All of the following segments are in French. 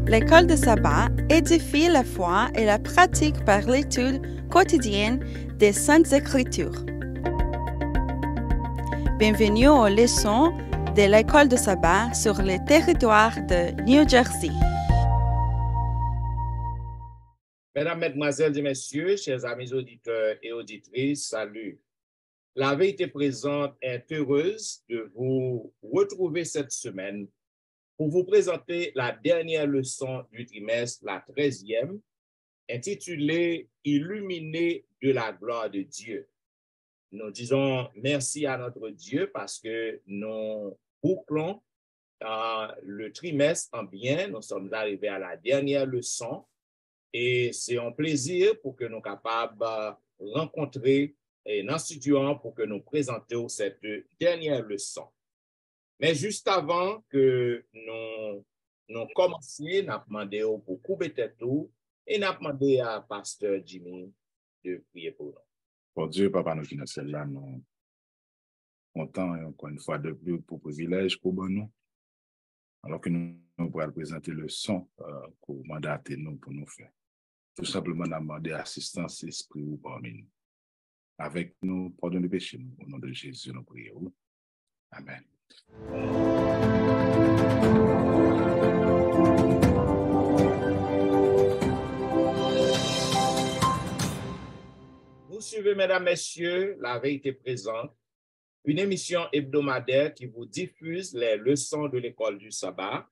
L'école de sabbat édifie la foi et la pratique par l'étude quotidienne des Saintes Écritures. Bienvenue aux leçons de l'école de sabbat sur le territoire de New Jersey. Mesdames, Mesdemoiselles et Messieurs, chers amis auditeurs et auditrices, salut. La vérité présente est heureuse de vous retrouver cette semaine pour vous présenter la dernière leçon du trimestre, la 13e, intitulée « Illuminés de la gloire de Dieu ». Nous disons merci à notre Dieu parce que nous bouclons le trimestre en bien. Nous sommes arrivés à la dernière leçon et c'est un plaisir pour que nous soyons capables de rencontrer et dans studio pour que nous présentions cette dernière leçon. Mais juste avant que nous commencions, nous avons demandé pour couper tête et nous avons demandé à Pasteur Jimmy de prier pour nous. Pour Dieu, Papa, nous qui nous sommes là, nous contents et encore une fois de plus pour le privilège pour nous. Alors que nous pourrons présenter le son pour mandater nous pour nous faire. Tout simplement, nous demander assistance esprit ou parmi nous. Avec nous, pardon les péchés, au nom de Jésus, nous prions. Amen. Vous suivez, mesdames, messieurs, la vérité présente, une émission hebdomadaire qui vous diffuse les leçons de l'école du sabbat.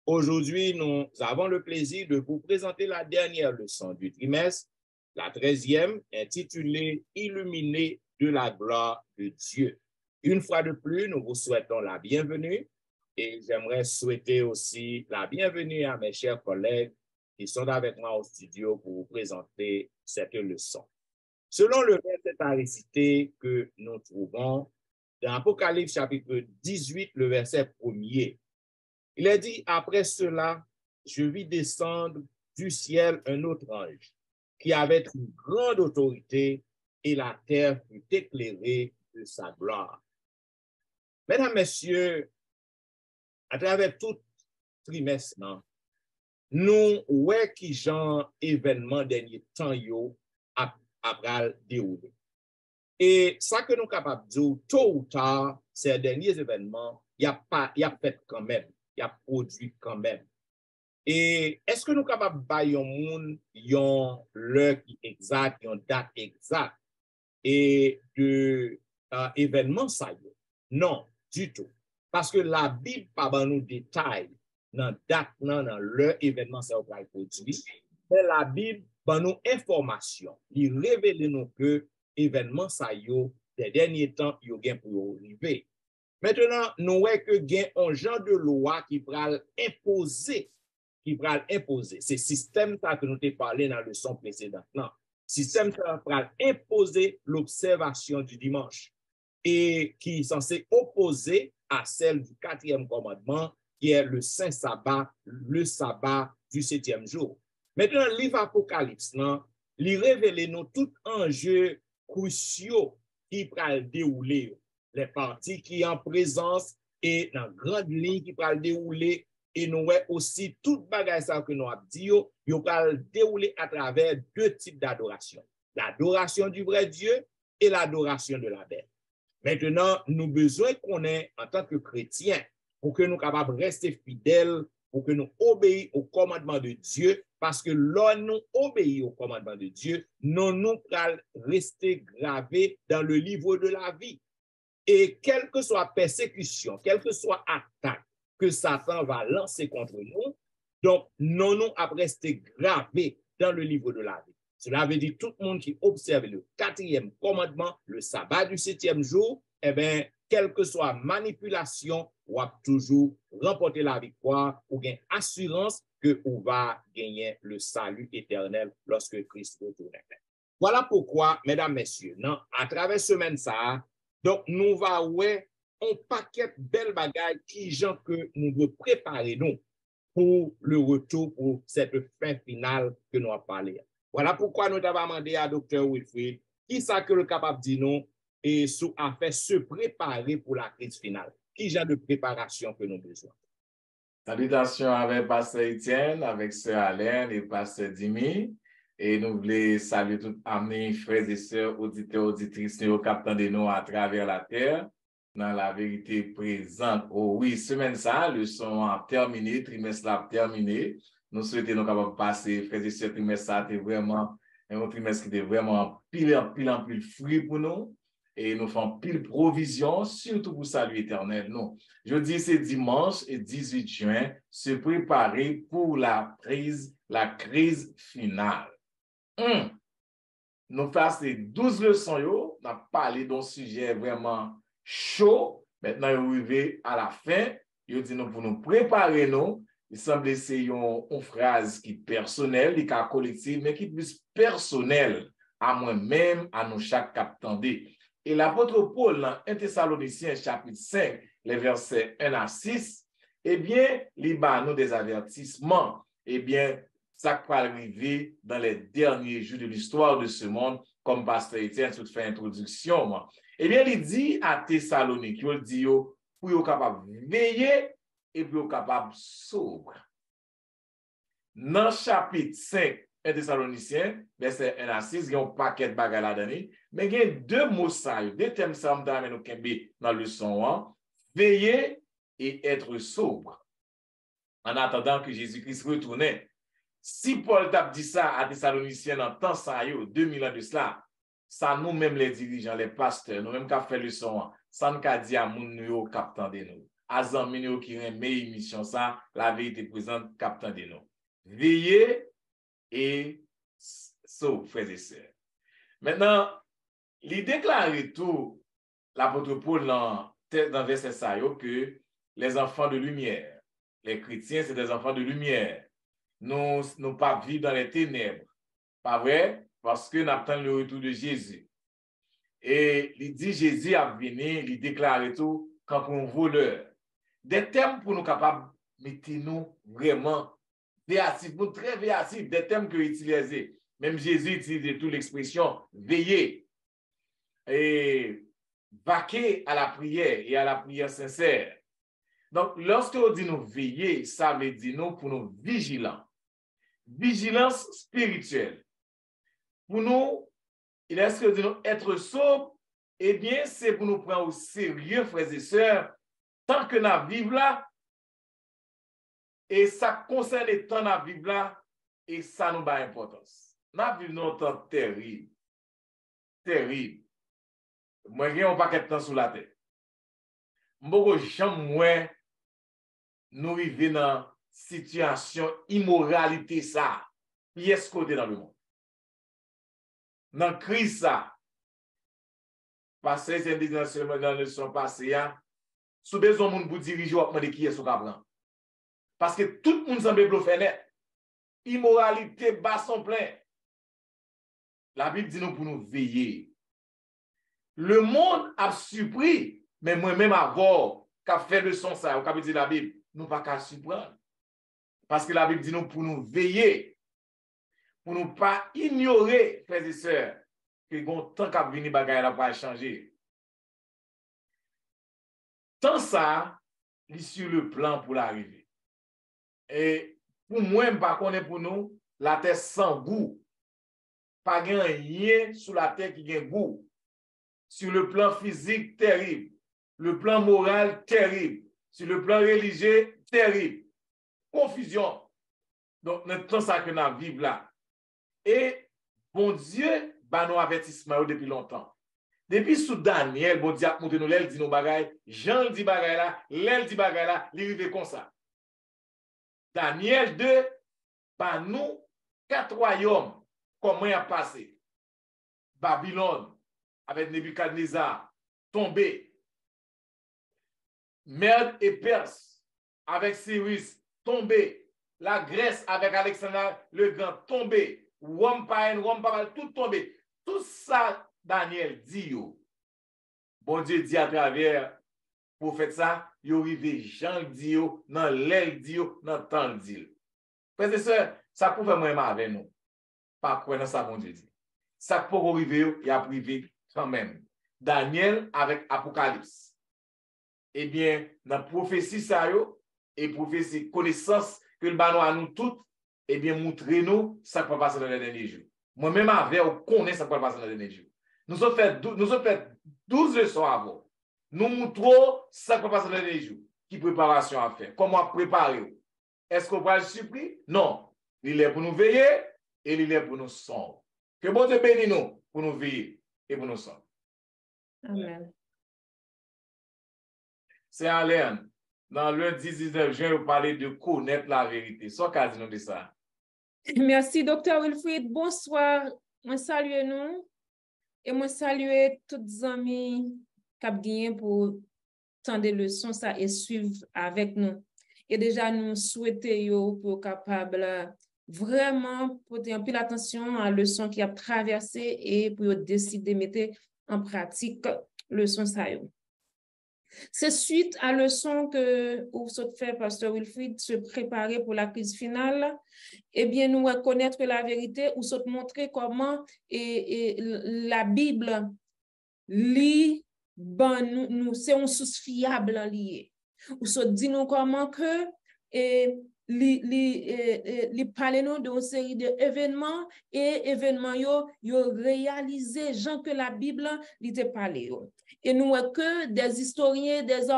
Aujourd'hui, nous avons le plaisir de vous présenter la dernière leçon du trimestre, la 13e, intitulée « Illuminés de la gloire de Dieu ». Une fois de plus, nous vous souhaitons la bienvenue et j'aimerais souhaiter aussi la bienvenue à mes chers collègues qui sont avec moi au studio pour vous présenter cette leçon. Selon le verset à réciter que nous trouvons dans Apocalypse chapitre 18, le verset 1er, il est dit, après cela, je vis descendre du ciel un autre ange qui avait une grande autorité et la terre fut éclairée de sa gloire. Mesdames, Messieurs, à travers tout trimestre, nous, ouais qui genre événement dernier temps yo après déroulé. Et ça que nous sommes capables de dire, tôt ou tard, ces derniers événements, il y a fait quand même, il y a produit quand même. Et est-ce que nous sommes capables de bailler au monde, l'heure exacte, une date exacte et de événements ça? Non, du tout. Parce que la Bible pas dans nous détails dans date, dans l'heure événement ça va produit, mais la Bible ba nous information, il révèle nous que événement ça yo des derniers temps yo gen pour arriver. Maintenant, nous voyons que gen un genre de loi qui pral imposer, c'est système ça que nous t'ai parlé dans le leçon précédente. Non, système ça pral imposer l'observation du dimanche et qui est censé opposer à celle du 4e commandement qui est le saint sabbat, le sabbat du 7e jour. Maintenant, le livre Apocalypse, il révèle nous tout enjeu cruciaux qui pral dérouler, les parties qui en présence et dans grande ligne qui pral dérouler et nous voyons aussi tout bagage ça que nous avons dit, il pral dérouler à travers deux types d'adoration. L'adoration du vrai Dieu et l'adoration de la bête. Maintenant, nous avons besoin qu'on ait en tant que chrétiens pour que nous soyons capables de rester fidèles, pour que nous obéissions au commandement de Dieu, parce que lorsque nous obéissons au commandement de Dieu, nous allons rester gravés dans le livre de la vie. Et quelle que soit persécution, quelle que soit attaque que Satan va lancer contre nous, donc nous allons rester gravés dans le livre de la vie. Cela veut dire tout le monde qui observe le 4e commandement, le sabbat du 7e jour, eh bien, quelle que soit manipulation, on va toujours remporter la victoire ou gain assurance que on va gagner le salut éternel lorsque Christ retourne. Voilà pourquoi, mesdames, messieurs, à travers semaine ça, donc nous va ouais un paquet de belles bagailles qui gens que nous devons préparer nous pour le retour pour cette fin finale que nous avons parlé. Voilà pourquoi nous avons demandé à Dr. Wilfrid qui ça que le capable de dire nous et sous à faire se préparer pour la crise finale. Qui genre de préparation que nous avons besoin? Salutations avec Pasteur Etienne, avec Sœur Alain et Pasteur Dimi. Et nous voulons saluer tous amis, frères et sœurs, auditeurs, auditrices, qui de nous à travers la terre, dans la vérité présente. Oh oui, semaine ça, leçon a terminé, trimestre a terminé. Nous souhaitons nous capables de passer, frères et sœurs, trimestre ça, c'était vraiment un trimestre qui était vraiment pile fruit pour nous. Et nous faisons pile provision, surtout pour salut éternel. Non. Je dis c'est dimanche et 18 juin, se préparer pour la crise finale. Nous faisons 12 leçons, on a parlé d'un sujet vraiment chaud. Maintenant, on arrive à la fin. Je dis nous pour nous préparer, nous. Il semble que c'est une phrase qui est personnelle, qui est collective, mais qui est plus personnelle à moi-même, à nous chaque captandé. Et l'apôtre Paul, dans 1 Thessaloniciens chapitre 5, les versets 1 à 6, eh bien, il bat nous des avertissements. Eh bien, ça va arriver dans les derniers jours de l'histoire de ce monde, comme Pasteur Etienne tout fait introduction. Moi. Eh bien, il dit à Thessalonique, il dit pour être capable de veiller et pour être capable de sobre. Dans chapitre 5, 1 Thessaloniciens, verset 1 à 6, il y a un paquet de bagages là-dedans, mais il y a deux mots, deux thèmes dans le son, veiller et être sobre. En attendant que Jésus-Christ retourne. Si Paul t'a dit ça à Thessaloniciens dans temps ça, 2000 ans de cela, ça nous-mêmes les dirigeants, les pasteurs, nous-mêmes qui avons fait le son, ça nous a dit à nous captant de nous. À Zanminio qui a une meilleure mission, ça, la vérité présente captant de nous. Veillez et sauve, frères et sœurs. Maintenant, il déclare tout, l'apôtre Paul dans verset ça, que les enfants de lumière, les chrétiens, c'est des enfants de lumière. Nous pas vivre dans les ténèbres. Pas vrai? Parce que nous attendons le retour de Jésus. Et il dit Jésus a venu, il déclare tout quand pour un voleur. Des thèmes pour nous capables de mettre nous vraiment véatifs, très véatifs, des thèmes que utilisés. Même Jésus utilise toute l'expression veiller et vaquer à la prière et à la prière sincère. Donc, lorsque on dit nous veiller, ça veut dire nous pour nous vigilants. Vigilance spirituelle. Pour nous, il est ce que dit nous être sobre, eh bien, c'est pour nous prendre au sérieux, frères et sœurs, tant que nous vivons là, et ça concerne le temps de vivre là, et ça nous a importance. Nous vivons un temps terrible. Terrible. Moi, j'ai un paquet de temps sous la tête. Moi, jamais nous arrivons dans situation immoralité ça, pièce côté dans le monde. Dans la crise ça, parce que c'est dans le son passé, sous besoin de vous diriger, vous demander qui est ce cabran. Parce que tout le monde semble bluffé net. Immoralité bas son plein. La Bible dit nous pour nous veiller. Le monde a surpris, mais moi-même avant, qu'a fait le son ça, au capitaine de la Bible, nous pas qu'à surprendre. Parce que la Bible dit nous pour nous veiller, pour nous pas ignorer, frères et sœurs, que bon temps qu'a venir bagaille là pas changer. Tant ça, il est sur le plan pour l'arrivée. Et pour moi, par contre, pour nous, la terre sans goût. Pas rien sur la terre qui a goût. Sur le plan physique, terrible. Le plan moral, terrible. Sur le plan religieux, terrible. Confusion. Donc, notre temps, ça que nous vivons là. Et, bon Dieu, bah, nous avertissement depuis longtemps. Depuis sous Daniel, bon Dieu a montré nous, l'aile dit nos bagailles, Jean dit bagaille là, l'aile dit bagaille là, il arrive comme ça. Daniel 2, par nous, 4 royaumes, comment il a passé? Babylone, avec Nebuchadnezzar, tombé. Mède et Perse, avec Cyrus, tombé. La Grèce, avec Alexandre le Grand, tombé. Rome, tout tombé. Tout ça, Daniel dit, bon Dieu dit à travers pour faire ça, il arrive Jean dit, dans l'aile dit, dans le temps dit. Frères et sœurs, ça peut faire moins mal avec nous. Pas quoi dans ça, bon Dieu dit. Ça peut arriver, il a privé quand même. Daniel avec Apocalypse. Eh bien, dans la prophétie, ça, et prophétie, connaissance que le banon à nous toutes, eh bien, montrez-nous ça qui va passer dans les derniers jours. Moi-même, avec, on connaît ça qui va passer dans les derniers jours. Nous avons fait 12 leçons avant. Nous montrons ça qui va passer dans les derniers jours. Qui préparation à faire? Comment préparer? Est-ce qu'on va être surpris? Non. Il est pour nous veiller et il est pour nous sauver. Que bon Dieu bénisse nous pour nous veiller et pour nous sauver. Amen. C'est Alain. Dans le 19 juin, vous parlez de connaître la vérité. Soit qu'a dit nous de ça. Merci, Dr. Wilfrid. Bonsoir. Moi salue nous et moi salue tous les amis qui ont gagné pour tant de leçons ça et suivre avec nous. Et déjà, nous souhaitons pour capable vraiment porter un peu l'attention à la leçon qui a traversé et pour décider de mettre en pratique leçon ça. C'est suite à la leçon que vous fait, Pasteur Wilfrid, se préparer pour la crise finale, eh bien, nous reconnaître la vérité ou se montrer comment la Bible lit, ben, nous c'est une source fiable liée. Ou se dit nous comment que li parle nous d'une série d'événements et événements yo réalisé gens que la Bible li te parlé yo. Et nous que des historiens, des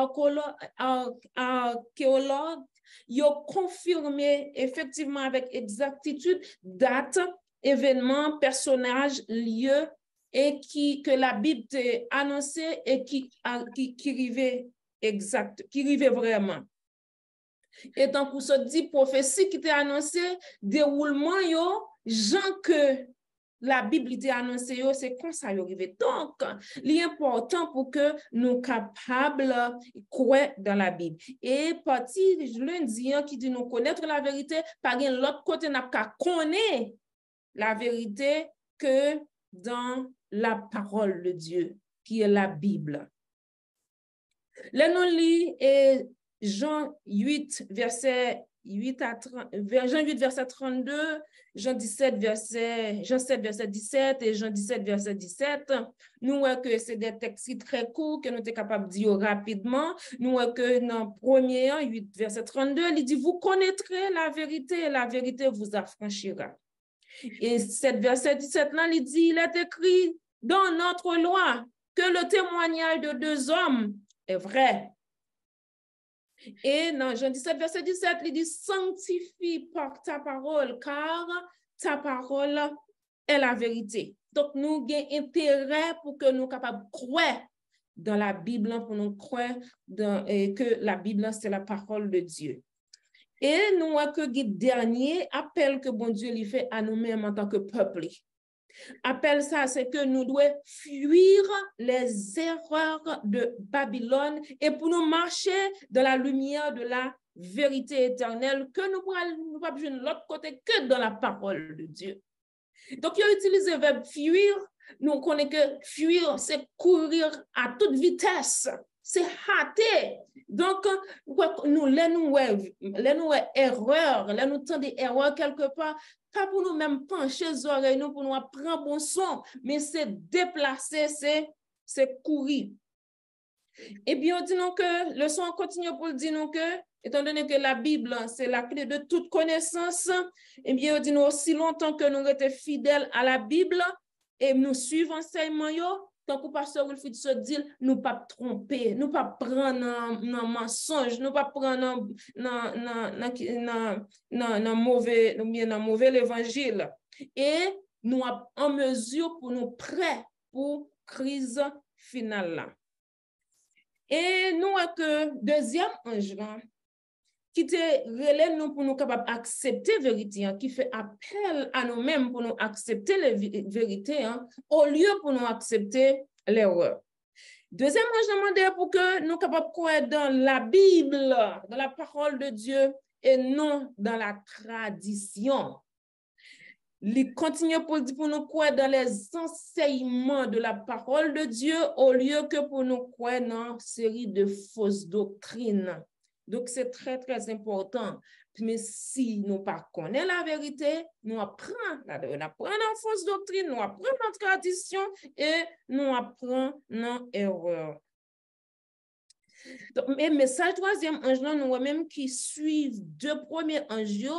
archéologues yo confirmé effectivement avec exactitude date, événements, personnages, lieux et que la Bible t'a annoncé et qui arrivait exact, qui arrivait vraiment. Et tant qu'on se dit prophétie qui t'a annoncé, déroulement yo, gens que la Bible t'a annoncé yo, c'est comme ça yo arrivé. Donc, l'important pour que nous capables croire dans la Bible. Et parti lundi qui dit nous connaître la vérité, par l'autre côté n'a qu'à connaître la vérité que dans la parole de Dieu, qui est la Bible. Là, nous lisons Jean 8, verset 8 à 30, Jean 8, verset 32, Jean 7, verset 17 et Jean 17, verset 17. Nous voyons que c'est des textes très courts que nous sommes capables de dire rapidement. Nous voyons que dans 1er 8, verset 32, il dit, vous connaîtrez la vérité et la vérité vous affranchira. Et cette verset 17 là, il dit, il est écrit dans notre loi que le témoignage de deux hommes est vrai. Et dans Jean 17, verset 17, il dit, sanctifie par ta parole, car ta parole est la vérité. Donc, nous avons intérêt pour que nous soyons capables de croire dans la Bible, pour nous croire que la Bible, c'est la parole de Dieu. Et nous avons que le dernier appel que bon Dieu lui fait à nous-mêmes en tant que peuple. Appel ça, c'est que nous devons fuir les erreurs de Babylone et pour nous marcher dans la lumière de la vérité éternelle que nous ne pouvons pas jouer de l'autre côté que dans la parole de Dieu. Donc, il a utilisé le verbe fuir. Nous connaissons que fuir, c'est courir à toute vitesse. C'est hâter. Donc, nous erreurs, nous tendons des erreurs quelque part, pas pour nous-mêmes pencher les oreilles, nous pour nous apprendre bon son, mais c'est déplacer, c'est courir. Et bien, on dit nous que le son continue pour dire nous que, étant donné que la Bible, c'est la clé de toute connaissance, et bien, on dit nous aussi longtemps que nous restions fidèles à la Bible et nous suivons l'enseignement, tant que le pasteur Wilfrid se dit, nous ne pas tromper, nous ne pas prendre un mensonge, nous ne pas prendre un mauvais évangile. Et nous sommes en mesure pour nous prêts pour la crise finale. Et nous avons que deuxième ange qui te relève nous pour nous capables d'accepter la vérité, qui fait appel à nous-mêmes pour nous accepter la vérité, au lieu pour nous accepter l'erreur. Deuxièmement, je demande pour que nous soyons capables de croire dans la Bible, dans la parole de Dieu, et non dans la tradition. Il continue pour nous croire dans les enseignements de la parole de Dieu, au lieu que pour nous croire dans une série de fausses doctrines. Donc, c'est très, très important. Mais si nous ne connaissons pas la vérité, nous apprenons nos fausses doctrines, nous apprenons notre tradition et nous apprenons nos erreurs. Donc, mais message troisième ange, nous même qui suivent deux premiers anges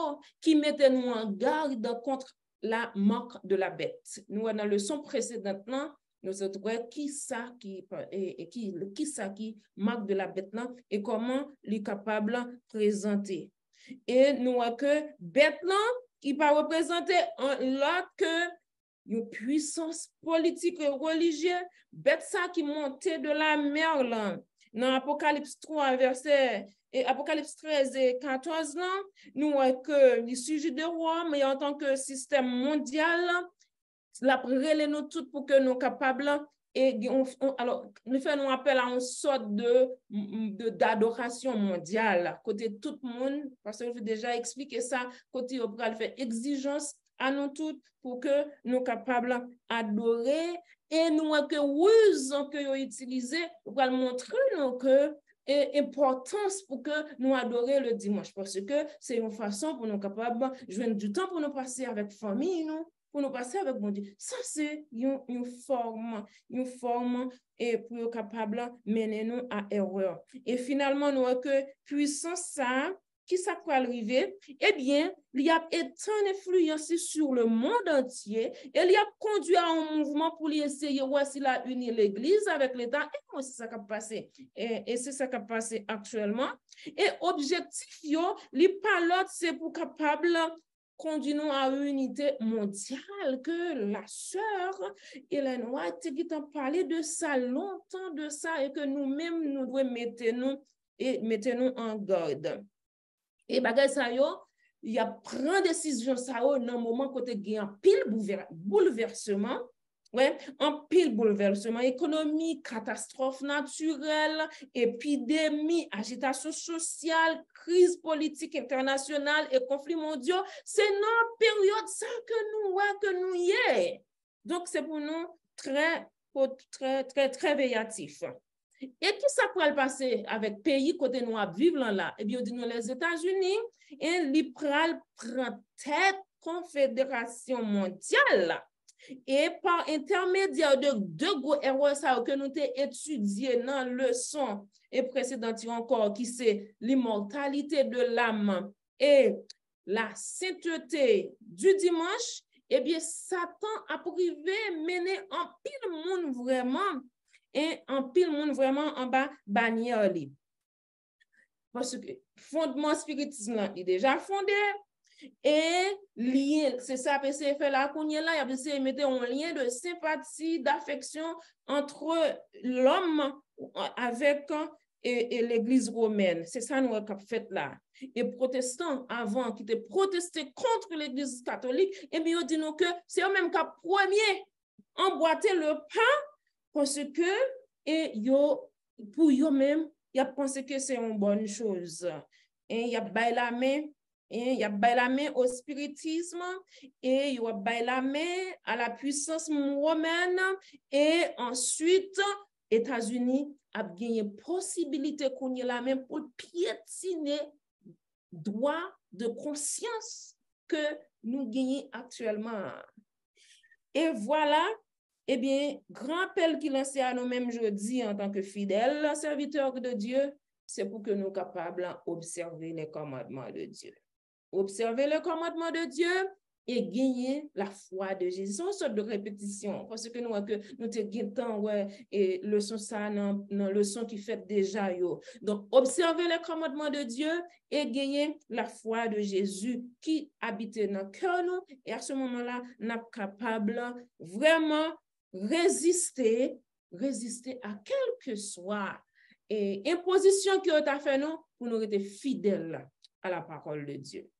qui mettaient nous en garde contre la marque de la bête. Nous, dans la leçon précédente, nous avons trouvé qui marque de la bête et comment il est capable de présenter. Et nous avons que bête qui va représenter l'autre que une puissance politique et religieuse, bête ça qui montait de la mer là. Dans Apocalypse 3, verset et Apocalypse 13 et 14, là, nous voyons que le sujet de Rome, mais en tant que système mondial, la relève nous tout pour que nous soyons capables et alors nous faisons appel à une sorte d'adoration mondiale côté tout le monde parce que je vais déjà expliquer ça côté on va faire exigence à nous toutes pour que nous soyons capables d'adorer et nous que ruse que vous utilisez pour montrer nous que et importance pour que nous adorions le dimanche parce que c'est une façon pour nous capables de jouer du temps pour nous passer avec famille nous pour nous passer avec mon Dieu. Ça, c'est une forme et pour être capable de mener nous à erreur. Et finalement, nous avons que puissance ça, qui ça peut arriver? Eh bien, il y a été une influence sur le monde entier et il y a conduit à un mouvement pour essayer de la unir l'Église avec l'État. Et moi, c'est ça qui a passé. Et c'est ça qui a passé actuellement. Et objectif, les pilotes, c'est pour capable conduisons à une unité mondiale que la sœur Hélène White qui t'a parlé de ça longtemps de ça et que nous-mêmes nous devons mettre nous en garde. Et bagay ça yo, il y a prend décision ça dans un moment côté il y a un pile bouleversement. Ouais, un pile bouleversement économique, catastrophe naturelle, épidémie, agitation sociale, crise politique internationale et conflits mondiaux. C'est dans période ça que nous y est. Donc, c'est pour nous très véyatif. Et qui ça pourrait le passer avec pays côté nous à vivre là? Eh bien, on dit nous les États-Unis et l'IPRAL prend tête confédération mondiale. Et par intermédiaire de deux gros erreurs que nous avons étudié dans la leçon et précédente encore, qui c'est l'immortalité de l'âme et la sainteté du dimanche, eh bien, Satan a privé mener en pile monde vraiment en bas bannière. Parce que fondement spiritisme là, il est déjà fondé. Et lié, c'est ça que c'est fait là qu'on y est là, il y a essayé de mettre un lien de sympathie, d'affection entre l'homme avec et l'église romaine. C'est ça nous avons fait là. Et protestants avant qui étaient protestés contre l'église catholique, et bien ils disent que c'est eux même qui ont premier emboîté le pas parce que et yo pour eux même, ils ont pensé que c'est une bonne chose. Et il y a baillé la main. Et il y a la main au spiritisme et il y a la main à la puissance romaine et ensuite États-Unis a gagné possibilité qu'on ait la main pour piétiner droit de conscience que nous gagnons actuellement. Et voilà, eh bien, grand appel qu'il lance à nous-mêmes jeudi en tant que fidèles serviteurs de Dieu, c'est pour que nous soyons capables d'observer les commandements de Dieu. Observer le commandement de Dieu et gagner la foi de Jésus. C'est une sorte de répétition parce que nous avons ouais, et leçon ça dans leçon qui fait déjà yo. Donc observer le commandement de Dieu et gagner la foi de Jésus qui habite dans le cœur nous et à ce moment-là nous sommes capables vraiment résister à quelle que soit et imposition qui a fait nous pour nous être fidèles à la parole de Dieu.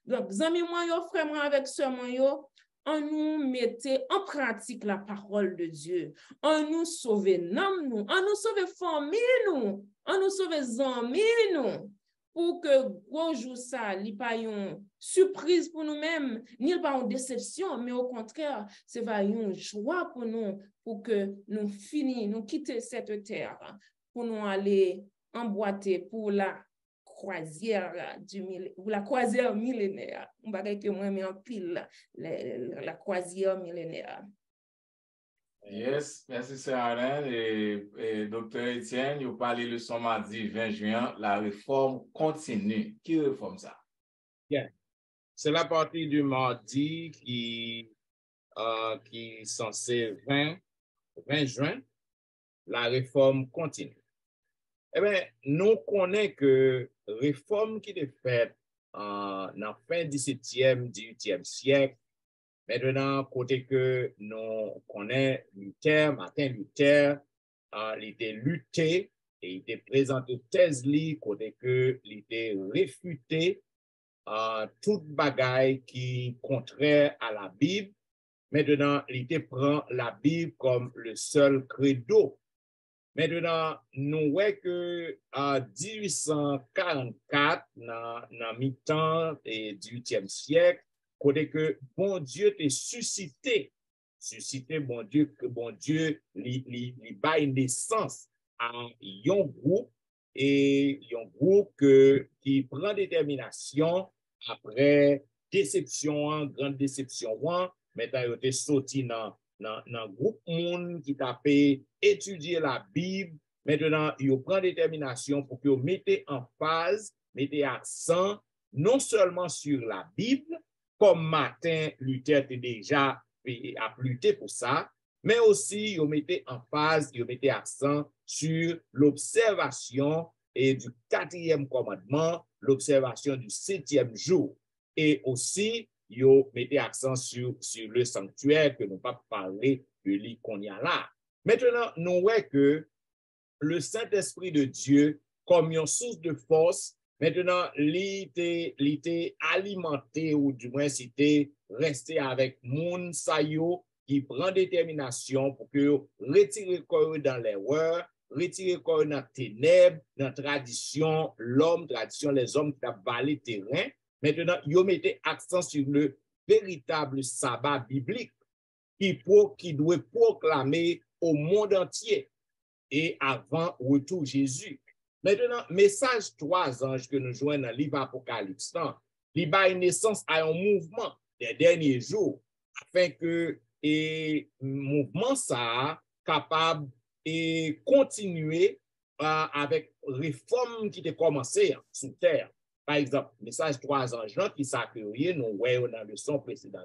Donc, amis moi yo frère moi avec sœur moi yo, on nous mettait en pratique la parole de Dieu. On nous sauver nom nous, on nous sauver famille nous, on nous sauver amis nous pour que gros jour ça li pas une surprise pour nous-mêmes, ni pas une déception, mais au contraire, c'est pas une joie pour nous pour que nous finissions, nous quitter cette terre pour nous aller emboîter pour la croisière millénaire. On va dire que moi mais en pile la croisière millénaire. Yes, merci Sir Alain et Dr. Etienne. Vous parlez le son mardi 20 juin, la réforme continue. Qui réforme ça? Bien. C'est la partie du mardi qui est censé 20 juin, la réforme continue. Eh bien, nous connaissons que réforme qui est faite dans la fin du 17e, 18e siècle, maintenant, côté que nous connaissons Luther, Martin Luther, il était lutté et il était présenté thèse côté que il était réfuté toute bagaille qui contraire à la Bible. Maintenant, il était prend la Bible comme le seul credo. Maintenant, nous voyons que en 1844, dans mi-temps et 18e siècle, côté que bon Dieu t'a suscité bon Dieu, que bon Dieu lui baille naissance à un groupe et un groupe qui prend détermination après déception, grande déception, maintenant il était sorti dans groupe monde qui t'a étudier la Bible. Maintenant, il prend détermination pour que vous mettez en phase, mettez accent non seulement sur la Bible, comme Martin Luther était déjà a lutté pour ça, mais aussi vous mettez en phase, vous mettez accent sur l'observation et du 4e commandement, l'observation du 7e jour. Et aussi, vous mettez accent sur le sanctuaire que nous pas parler de lui qu'on y a là. Maintenant, nous voyons que le Saint-Esprit de Dieu, comme une source de force, maintenant, il était alimenté, ou du moins, c'était resté avec moun sayo qui prend détermination pour que retirer le corps dans l'erreur, retirer le corps dans la ténèbres, dans la tradition, l'homme, tradition, les hommes qui ont balé terrain. Maintenant, ils mettaient accent sur le véritable sabbat biblique qui doit proclamer au monde entier et avant retour Jésus. Maintenant, message 3 anges que nous joignons dans le livre Apocalypse, il y a une naissance à un mouvement des derniers jours afin que le mouvement ça capable de continuer avec réforme qui a commencé sous terre. Par exemple, message 3 anges qui s'accueillent, nous voyons dans le son précédent,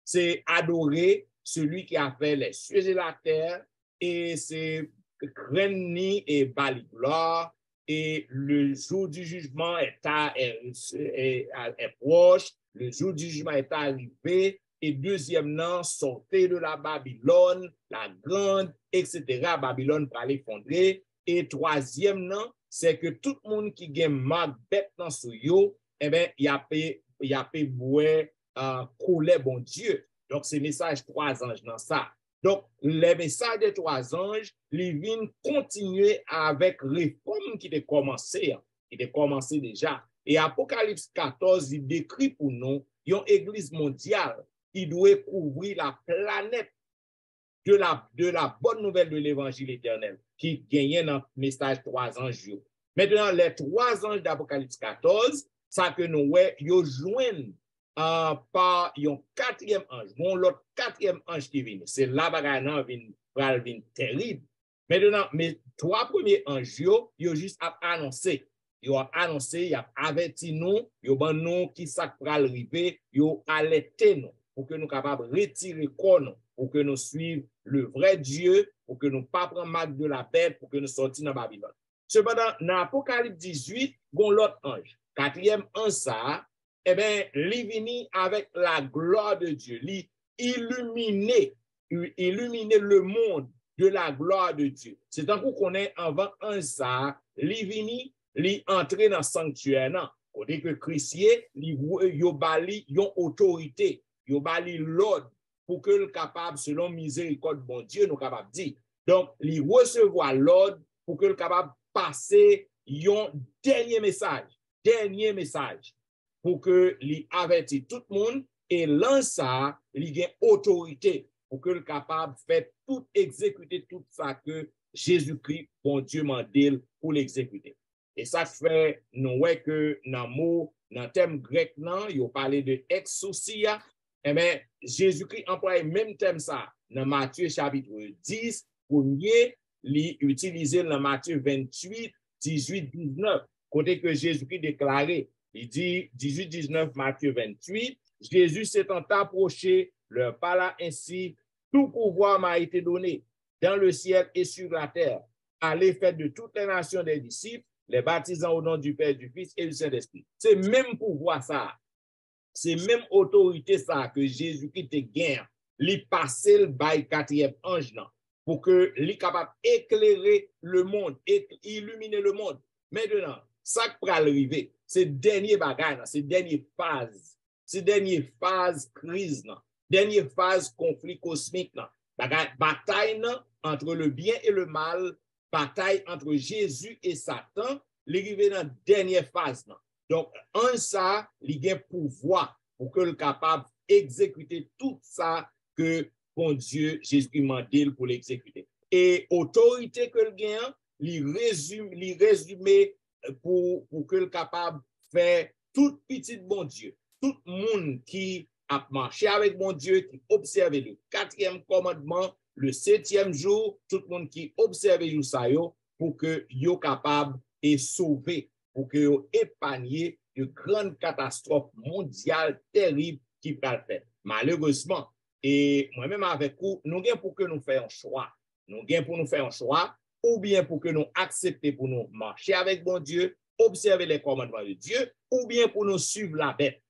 c'est adorer celui qui a fait les cieux et la terre, et c'est Grenny et Bali gloire, et le jour du jugement est proche, le jour du jugement est arrivé, et deuxièmement, sortez de la Babylone, la grande, etc. Babylone va l'effondrer, et troisièmement, c'est que tout le monde qui gagne ma bête dans ce yo, eh bien, il y a fait boire couler bon Dieu. Donc, c'est message 3 anges dans ça. Donc, les messages des 3 anges, ils viennent continuer avec réforme qui a commencé déjà. Et Apocalypse 14, il décrit pour nous une église mondiale qui doit couvrir la planète de la bonne nouvelle de l'évangile éternel qui gagnait dans le message 3 anges. Maintenant, les 3 anges d'Apocalypse 14, ça que nous voyons, ils joignent par un 4e ange, l'autre 4e ange qui vient. C'est là que vient terrible. Maintenant, mes 3 premiers anges, ils ont juste annoncé. Ils ont annoncé, ils ont averti nous, ils ont dit nous qui ça va arriver, ils ont alerté nous pour que nous soyons capables de retirer corps, pour que nous suivions le vrai Dieu, pour que nous ne pas prendre marque de la bête, pour que nous sortions dans Babylone. Cependant, dans Apocalypse 18, bon l'autre ange, 4e ange ça, eh bien, il vient avec la gloire de Dieu, il illuminer le monde de la gloire de Dieu. C'est un coup qu'on est avant un ça, il vient, il entre dans le sanctuaire, non? Côté que Christier, il bali yon autorité, il bali l'ordre pour que le capable, selon miséricorde bon Dieu, nous capable de dire. Donc, il recevoir l'ordre pour que le capable passer un dernier message pour que il avertit tout le monde et lance ça, il a autorité pour que le capable fait tout exécuter tout ça que Jésus-Christ, bon Dieu, m'a dit pour l'exécuter. Et ça fait, nous voyons que dans le thème grec, il parlé de exousia, Eh bien, Jésus-Christ emploie même thème ça dans Matthieu chapitre 10, premier, il utilisé dans Matthieu 28, 18, 19, côté que Jésus-Christ déclaré, il dit 18, 19, Matthieu 28, Jésus s'étant approché, leur parla ainsi, tout pouvoir m'a été donné dans le ciel et sur la terre. Allez faire de toutes les nations des disciples, les baptisant au nom du Père, du Fils et du Saint-Esprit. C'est même pouvoir ça. C'est même autorité ça que Jésus-Christ te gagne. Il passe le bail quatrième ange là, pour que il capable d'éclairer le monde, illuminer le monde. Maintenant, ça qui va arriver, c'est dernier bagage, c'est dernière phase. C'est dernière phase crise là, dernière phase conflit cosmique là. Bataille entre le bien et le mal, bataille entre Jésus et Satan, l'arrivée dans la dernière phase là. Donc, en ça, il y a pouvoir pour que le capable d'exécuter tout ça que bon Dieu, Jésus m'a dit pour l'exécuter. Et autorité que le gagne, il résume pour que le capable faire tout petit bon Dieu, tout le monde qui a marché avec bon Dieu, qui observe le 4e commandement, le 7e jour, tout le monde qui observe ça pour que yo capable et sauver, pour que yo épargner de grandes catastrophes mondiales terribles qui va le faire. Malheureusement, et moi-même avec vous, nous gagnons pour que nous fassions un choix. Nous gagnons pour nous faire un choix, ou bien pour que nous acceptions pour nous marcher avec bon Dieu, observer les commandements de Dieu, ou bien pour nous suivre la bête.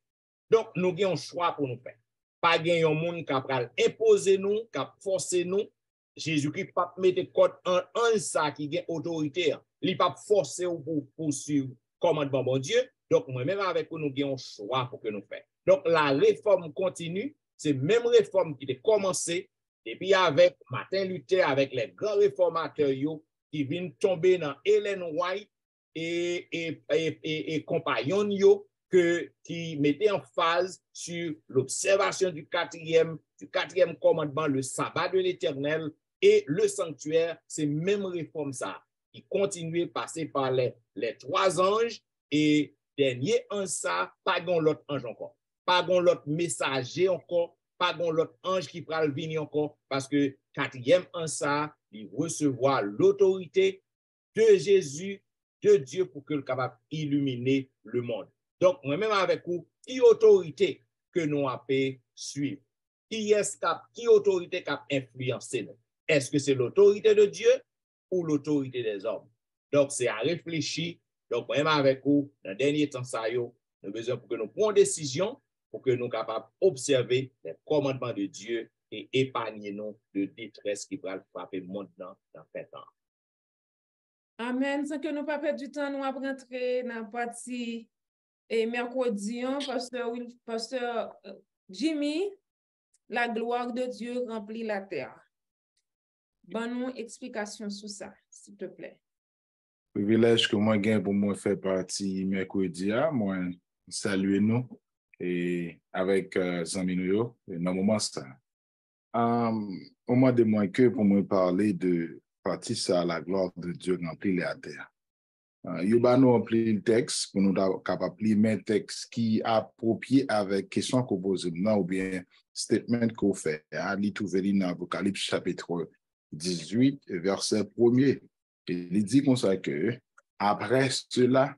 Donc, nous gagnons un choix pour nous faire. Pas gagner un monde qui va imposer nous, qui va forcer nous. Jésus-Christ pas mettre code en ça qui gagne autorité. Il pas forcer pour suivre le commandement de bon Dieu. Donc, moi-même avec vous, nous gagnons un choix pour que nous fassions. Donc, la réforme continue. C'est même réforme qui a commencé depuis avec Martin Luther, avec les grands réformateurs qui viennent tomber dans Ellen White et compagnons qui mettaient en phase sur l'observation du quatrième commandement, le sabbat de l'Éternel et le sanctuaire. C'est même réforme ça. Ils continuent à passer par les 3 anges et dernier en ça, pas gon l'autre ange encore. Pas gon l'autre messager encore, pas gon l'autre ange qui va venir encore, parce que 4e en ça, il recevoir l'autorité de Jésus, de Dieu, pour que le capable illuminer le monde. Donc, moi-même avec vous, qui autorité que nous avons suivre? Qui autorité qui a influencé nous? Est-ce que c'est l'autorité de Dieu ou l'autorité des hommes? Donc, c'est à réfléchir. Donc, moi-même avec vous, dans le dernier temps, ça y est, nous avons besoin pour que nous prenions des décisions, pour que nous soyons capables d'observer les commandements de Dieu et épargner nous de détresse qui va frapper le monde dans ce temps. Amen. Sans que nous pas perdre du temps, nous allons rentrer dans la partie mercredi, pasteur Jimmy, la gloire de Dieu remplit la terre. Bonne explication sur ça, s'il te plaît. Privilège que moi gagne pour moi faire partie mercredi, moi saluer nous et avec Zamino dans le moment ça. Au moins de moins que pour me parler de partie ça, la gloire de Dieu remplit la terre. Nous avons appelé le texte pour nous capable de lire un texte qui est approprié avec question qu'on pose maintenant ou bien statement qu'on fait. Il trouve dans Apocalypse chapitre 18, verset 1er. Il dit comme ça que après cela,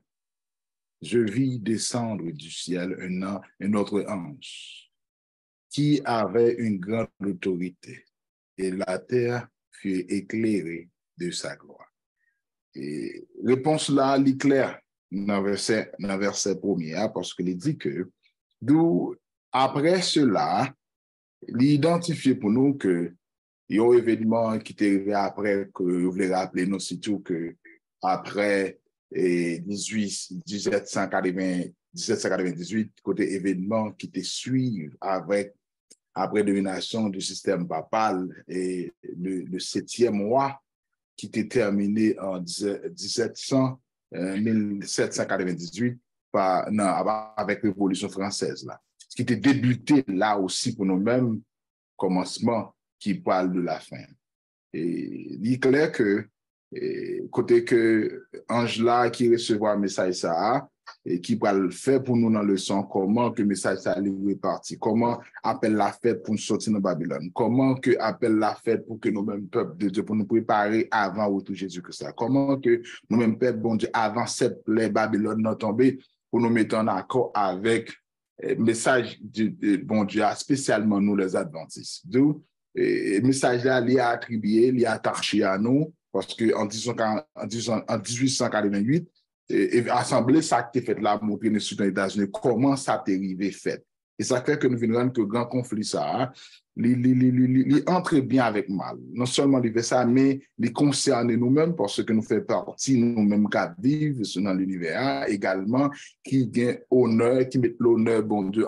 je vis descendre du ciel un autre ange qui avait une grande autorité et la terre fut éclairée de sa gloire. Et réponse là, elle est claire dans verset 1er, parce qu'il dit que d'où après cela, il identifie pour nous que il y a un événement qui est arrivé après, que vous voulez rappeler nous surtout que après 1798, côté événement qui te suivent après domination du système papal et le 7e mois qui était terminé en 1798 avec la Révolution française là. Ce qui était débuté là aussi pour nous-mêmes, commencement qui parle de la fin. Et il est clair que côté que Angela qui recevra un message ça, et qui va le faire pour nous dans le son, comment que le message ça est parti, comment appelle la fête pour nous sortir de Babylone, comment que appelle la fête pour que nous-mêmes, peuple de Dieu, pour nous préparer avant retour Jésus-Christ, comment que nous-mêmes, peuple, bon Dieu, avant cette plaie Babylone n'a tombé, pour nous mettre en accord avec le message de bon Dieu, spécialement nous les Adventistes. D'où le message là, il est attribué, il est attaché à nous, parce qu'en 1888, l'Assemblée, ça a été fait là, montrer les États-Unis, comment ça a été fait. Et ça fait que nous venons rendre que le grand conflit, ça, il entre bien avec mal. Non seulement il fait ça, mais il concerne nous-mêmes, parce que nous faisons partie nous-mêmes qui vivent dans l'univers, également, qui gagne honneur, qui met l'honneur, bon Dieu,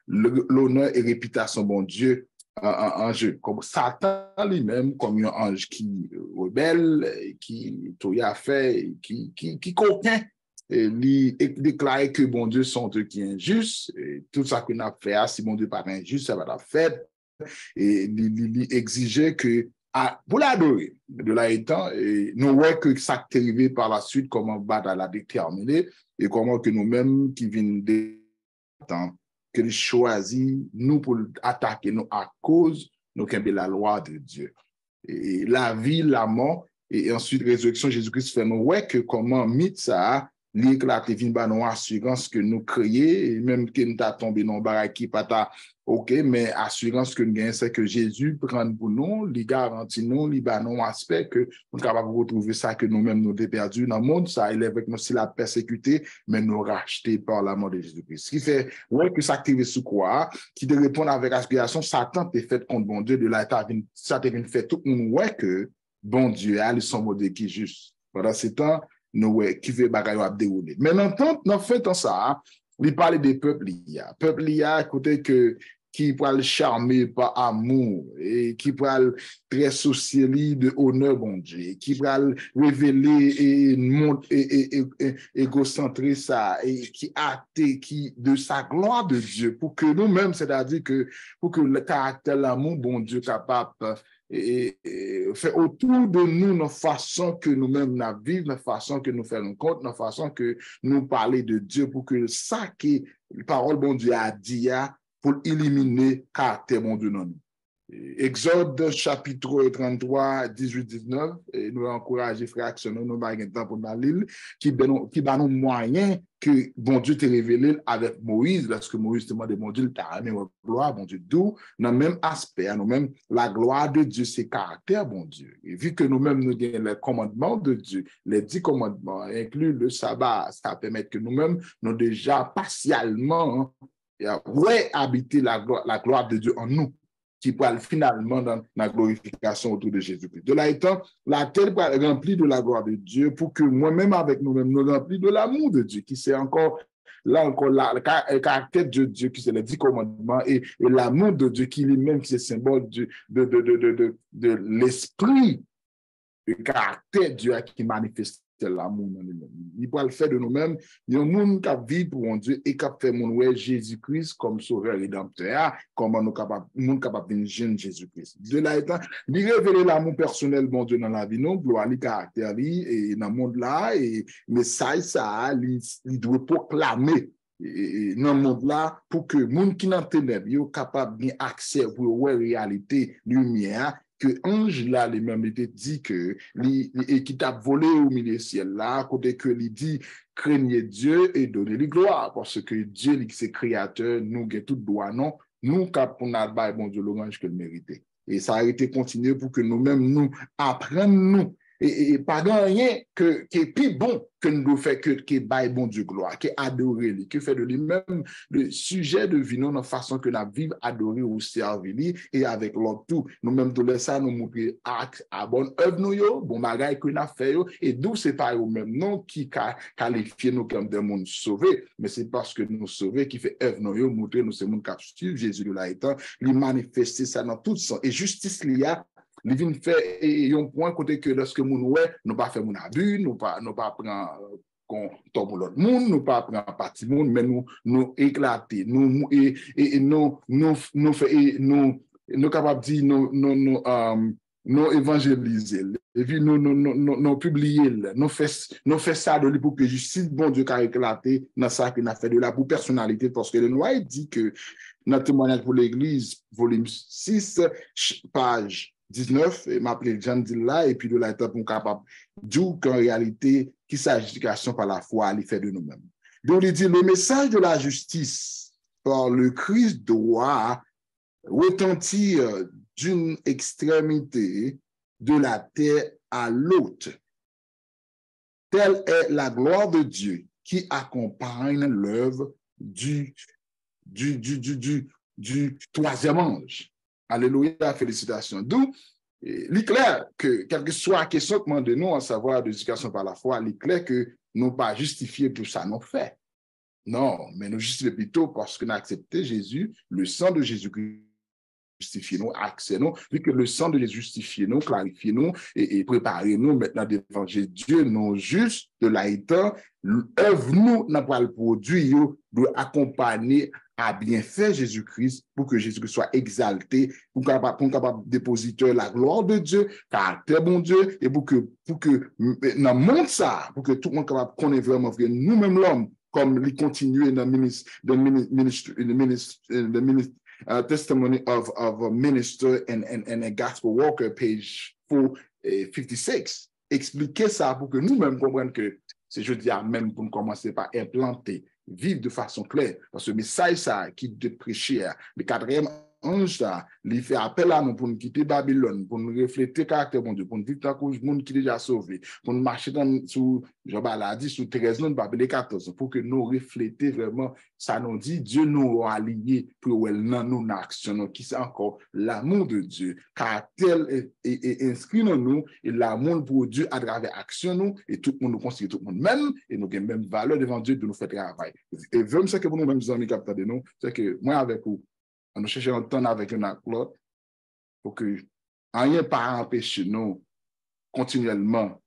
l'honneur et réputation, bon Dieu, en jeu. Comme Satan lui-même, comme un ange qui rebelle, qui tout y a fait, qui coquin, il déclare que bon Dieu sont Dieu qui est injuste, et tout ça qu'on a fait, si bon Dieu n'est pas injuste, ça va la fait, et il exigeait que, pour l'adorer, de là étant, nous voyons que ça est arrivé par la suite, comment bataille a déterminé, et comment que nous-mêmes qui viennent de temps, que nous choisissons, nous, pour attaquer nous à cause de la loi de Dieu. Et la vie, la mort, et ensuite résurrection, Jésus-Christ fait nous ouais que comment mythe ça l'éclaté vient ba nous assurance que nous créer et même que nous t'a tombé dans baraki pata OK mais assurance que nous gagne c'est que Jésus prend pour nous, il garantit nous, il ba nous aspect que nous capable retrouver ça que nous-mêmes nous perdu dans le monde ça il est avec nous si la persécuté mais nous racheté par la mort de Jésus-Christ. Ce qui fait ouais que ça activé sous quoi qui te répond avec aspiration Satan est fait contre bon Dieu de là ça devient fait tout le monde ouais que bon Dieu a son modèle qui est juste. Pendant ce temps nous qui fait bagaille à dérouler. Mais dans fait dans ça, il parle des peuples écoutez que qui pourra charmer par amour et qui pourra très soucier de honneur bon Dieu, qui pourra révéler et égocentrer ça et qui hâte qui de sa gloire de Dieu pour que nous-mêmes, c'est-à-dire que pour que le caractère l'amour bon Dieu capable et fait autour de nous nos façons que nous-mêmes nous vivons, nos façons que nous faisons compte, nos façons que nous parler de Dieu pour que ça que la parole bon Dieu a dit pour éliminer caractère bon Dieu dans nous. Exode chapitre 33, 18-19, et nous encourageons frères actionnaires, nous avons un temps pour l'île, qui va nous moyen que bon Dieu t'a révélé avec Moïse, lorsque Moïse demande bon Dieu, t'as amené la gloire, bon Dieu, d'où, dans le même aspect, nous-mêmes, la gloire de Dieu, c'est caractère, bon Dieu. Et vu que nous-mêmes, nous avons les commandements de Dieu, les 10 commandements, inclus le sabbat, ça permet que nous-mêmes, nous déjà partiellement, habiter la gloire de Dieu en nous, qui pourra finalement dans la glorification autour de Jésus-Christ. De là étant, la terre pourra remplie de la gloire de Dieu pour que moi-même avec nous-mêmes, nous remplis de l'amour de Dieu, qui c'est encore, là encore, le caractère de Dieu, qui c'est les 10 commandements, et l'amour de Dieu qui lui-même, qui est symbole de l'esprit, le caractère de Dieu qui manifeste l'amour dans nous-mêmes. Il peut le faire de nous-mêmes. Il y a un monde qui vit pour mon Dieu et qui fait mon ouais Jésus-Christ comme sauveur rédempteur. Comment nous capables de jeune Jésus-Christ. De là étant, il révéler l'amour personnel bon Dieu dans la vie, non, gloire, le caractère, et dans le monde là, et message ça, il doit proclamer. Et dans le monde là, pour que les gens qui sont dans les ténèbres soient capables d'avoir accès pour la réalité, lumière, que ange là, les mêmes étaient dit que, qui t'a volé au milieu du ciel là, côté que il dit, craignez Dieu et donnez-lui gloire, parce que Dieu, c'est créateur, nous, avons tout droit, non, nous, quand on a le bon Dieu, l'orange que le mérité. Et ça a été continué pour que nous-mêmes, nous apprenions, nous, et pas rien qui est plus bon que nous devons faire que bail bon Dieu gloire, qui adorer lui, qui fait de lui-même le sujet de vie, dans la façon que nous vivons, adorer ou servir lui, et avec l'autre tout. Nous-mêmes, tout ça, nous montrer à bonne œuvre, nous, bon bagage que nous avons fait, et d'où c'est pas eux-mêmes, non, qui qualifient nous comme des mondes sauvés, mais c'est parce que nous sauvés qui fait œuvre, nous, montrer nous, c'est monde qui suivre Jésus de là étant, lui manifester ça dans tout sens. Et justice, il y a les vins fait et un point côté que lorsque nous nous pas faire mon abus, nous pas prendre qu'on tombe l'autre monde, nous pas prendre parti monde, mais nous éclater, nous et nous fait nous capable dire nous évangéliser, et puis nous publier, nous fait ça de lui pour que justice, bon Dieu, qui éclaté dans ça qu'il a fait de là pour personnalité, parce que le Noir dit que notre témoignage pour l'Église, volume 6, page 19, et m'appelé Jean Dilla, et puis de là, pour capable de dire qu'en réalité, qui sa justification par la foi, il fait de nous-mêmes. Donc, il dit, le message de la justice par le Christ doit retentir d'une extrémité de la terre à l'autre. Telle est la gloire de Dieu qui accompagne l'œuvre du troisième ange. Alléluia, félicitations. D'où, il est clair que, quelle que soit la question que de nous, à savoir l'éducation par la foi, il est clair que nous pas justifier pour ça, nous fait. Non, mais nous justifions plutôt parce qu'on a accepté Jésus, le sang de Jésus-Christ justifier nous, accès nous, vu que le sang de Jésus justifie nous, clarifie nous et préparer nous maintenant devant Dieu, non juste de l'état, œuvre nous n'a pas le produit, doit accompagner à bien faire Jésus-Christ pour que Jésus-Christ soit exalté, pour capable dépositeur la gloire de Dieu, caractère bon Dieu, et pour que dans le monde ça, pour que tout le monde capable connaître vraiment vrai, nous-mêmes l'homme, comme il continue dans le ministre, testimony of a minister and a gospel worker, page 456. Expliquer ça pour que nous-mêmes comprenions que c'est, je dis, même pour nous commencer par implanter, vivre de façon claire. Parce que le message ça qui de prêcher, le quatrième ange ça, il fait appel à nous pour nous quitter Babylone, pour nous refléter caractère bon Dieu, pour nous vivre dans le monde qui est déjà sauvé, pour nous marcher sous, Job l'a dit, sous 13 noms de Babylone 14, pour que nous refléter vraiment, ça nous dit, Dieu nous a alliés pour nous action, qui c'est encore l'amour de Dieu, car tel est inscrit dans nous, et l'amour pour Dieu à travers action nous, et tout le monde nous considère tout le monde même, et nous avons même valeur devant Dieu de nous faire travail. Et vraiment, ce que pour nous mêmes amis capteurs de nous, c'est que moi avec vous, on cherche un temps avec un autre pour que rien pas empêche nous continuellement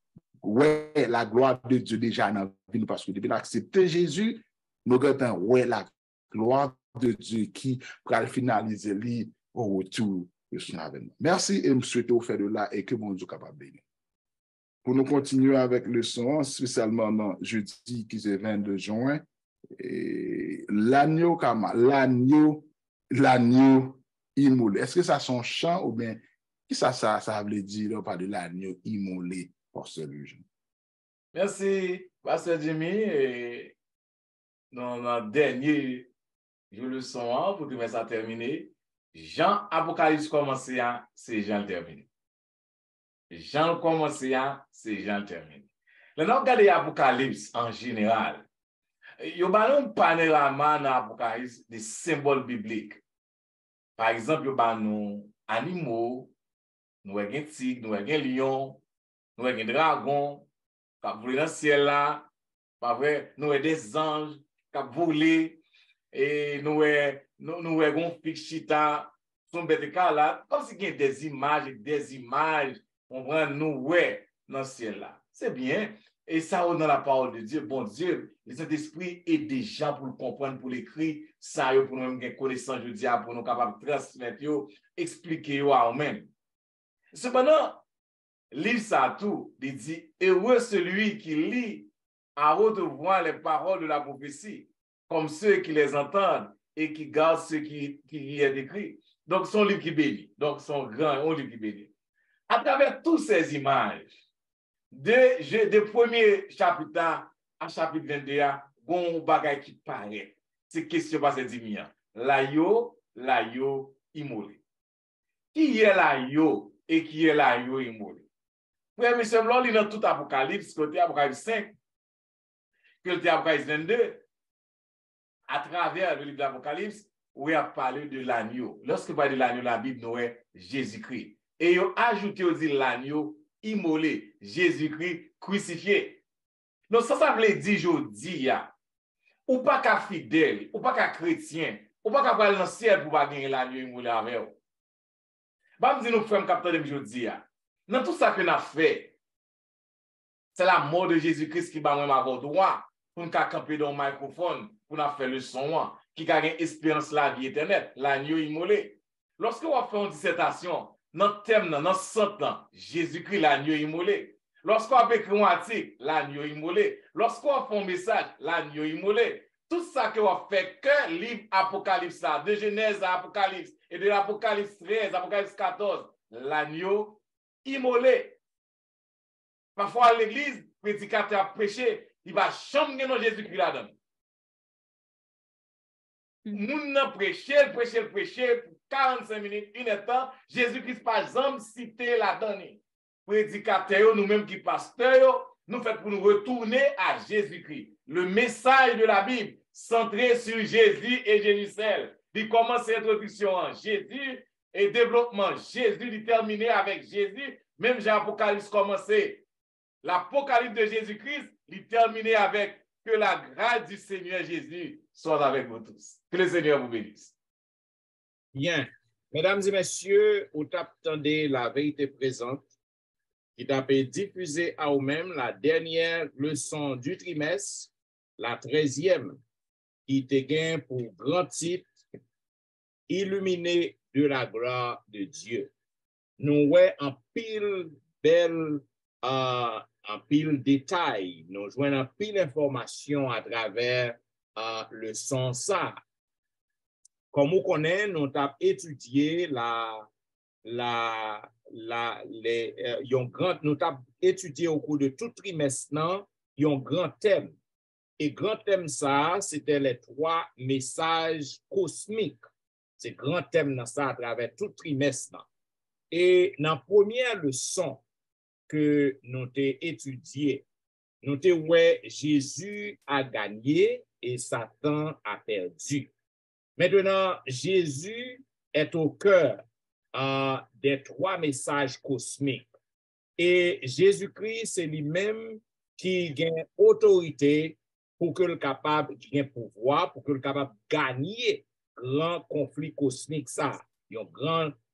ouais la gloire de Dieu déjà dans la vie parce que depuis l'accepter Jésus nous regardons ouais la gloire de Dieu qui va finaliser lui au retour de son avènement. Merci et me souhaite au fait de là et que bon Dieu capable de bénir. Pour nous continuer avec le son, spécialement dans jeudi qui est 22 juin, et l'agneau immolé. Est-ce que ça son chant ou bien qui ça veut dire par de l'agneau immolé pour celui-là? Merci, Pasteur Jimmy. Et dans le dernier, je le sens pour que ça termine. Jean Apocalypse commencé, c'est Jean terminé. Jean commencé, c'est Jean terminé. Là, nous regardons l'Apocalypse en général. Il y a un panorama dans l'Apocalypse des symboles bibliques. Par exemple, il y a nos animaux, nous avons un tigre, nous avons un lion, nous avons un dragon, qui a volé dans le ciel là, nous avons des anges qui ont volé, et nous avons un fichita, son bête écarlate, comme si il y a des images, on prend nous dans le ciel là. C'est bien. Et ça, dans la parole de Dieu, bon Dieu, le Saint-Esprit est déjà pour le comprendre, pour l'écrire, ça, pour nous même connaissance, je dis, pour nous capables de transmettre, expliquer à nous-mêmes. Cependant, livre ça tout, il dit, heureux celui qui lit à haute voix les paroles de la prophétie, comme ceux qui les entendent et qui gardent ce qui y est écrit. Donc, son livre qui bénit. Donc, son grand livre qui bénit. À travers toutes ces images, de premier chapitre à chapitre 21, bon bagay qui paraît. C'est question pas c'est dit l'agneau immolé. Qui est l'agneau et qui est l'agneau immolé? Frère M. Blanc, il dans tout Apocalypse, côté Apocalypse 5, côté Apocalypse 22, à travers le livre d'Apocalypse, où il a parlé de l'agneau. Lorsque il parle de l'agneau, la Bible nous est Jésus-Christ. Et il a ajouté aussi l'agneau immolé, Jésus-Christ crucifié. Donc, ça veut dire, je dis, ou pas qu'à fidèle, ou pas qu'à chrétien, ou pas qu'à aller dans le ciel pour pas gagner l'agneau immolé avec vous. Bah, me dit nous frères capteur de je dis, dans tout ça que nous avons fait, c'est la mort de Jésus-Christ qui va même avoir droit pour nous camper dans le microphone, pour nous faire le son, qui a une espérance la vie éternelle, l'agneau immolé. Lorsque on fait une dissertation, dans le thème, dans 100 ans, Jésus-Christ, l'agneau immolé. Lorsqu'on a écrit un article, l'agneau immolé. Lorsqu'on fait un message, l'agneau immolé. Tout ça que on fait que livre Apocalypse, de Genèse à Apocalypse, et de l'Apocalypse 13, Apocalypse 14, l'agneau immolé. Parfois, à l'église, le prédicateur a prêché, il va changer dans Jésus-Christ là-dedans. Moun nan prêché pour 45 minutes, une heure, Jésus-Christ par exemple cité là-dedans. Prédicateur, nous-mêmes qui pasteurs, nous faisons pour nous retourner à Jésus-Christ. Le message de la Bible, centré sur Jésus et Jésus seul. Il commence l'introduction en Jésus et développement Jésus, il termine avec Jésus. Même Jean Apocalypse commençait. L'Apocalypse de Jésus-Christ, il termine avec que la grâce du Seigneur Jésus soit avec vous tous. Que le Seigneur vous bénisse. Bien. Mesdames et messieurs, vous attendez la vérité présente qui t'a diffusé à vous-même la dernière leçon du trimestre, la 13e, qui te gagne pour grand titre, Illuminé de la gloire de Dieu. Nous voyons en pile belle, en pile détail, nous jouons en pile information à travers le son ça. Comme vous connaissez, nous avons étudié nous avons étudié au cours de tout trimestre, un grand thème. Et grand thème ça, c'était les 3 messages cosmiques. C'est grand thème dans ça à travers tout trimestre. Et dans la première leçon que nous avons étudié, nous avons vu Jésus a gagné et Satan a perdu. Maintenant, Jésus est au cœur des 3 messages cosmiques. Et Jésus-Christ, c'est lui-même qui gagne autorité pour que le capable gagne pouvoir, pour que le capable gagner grand conflit cosmique ça. Il y a une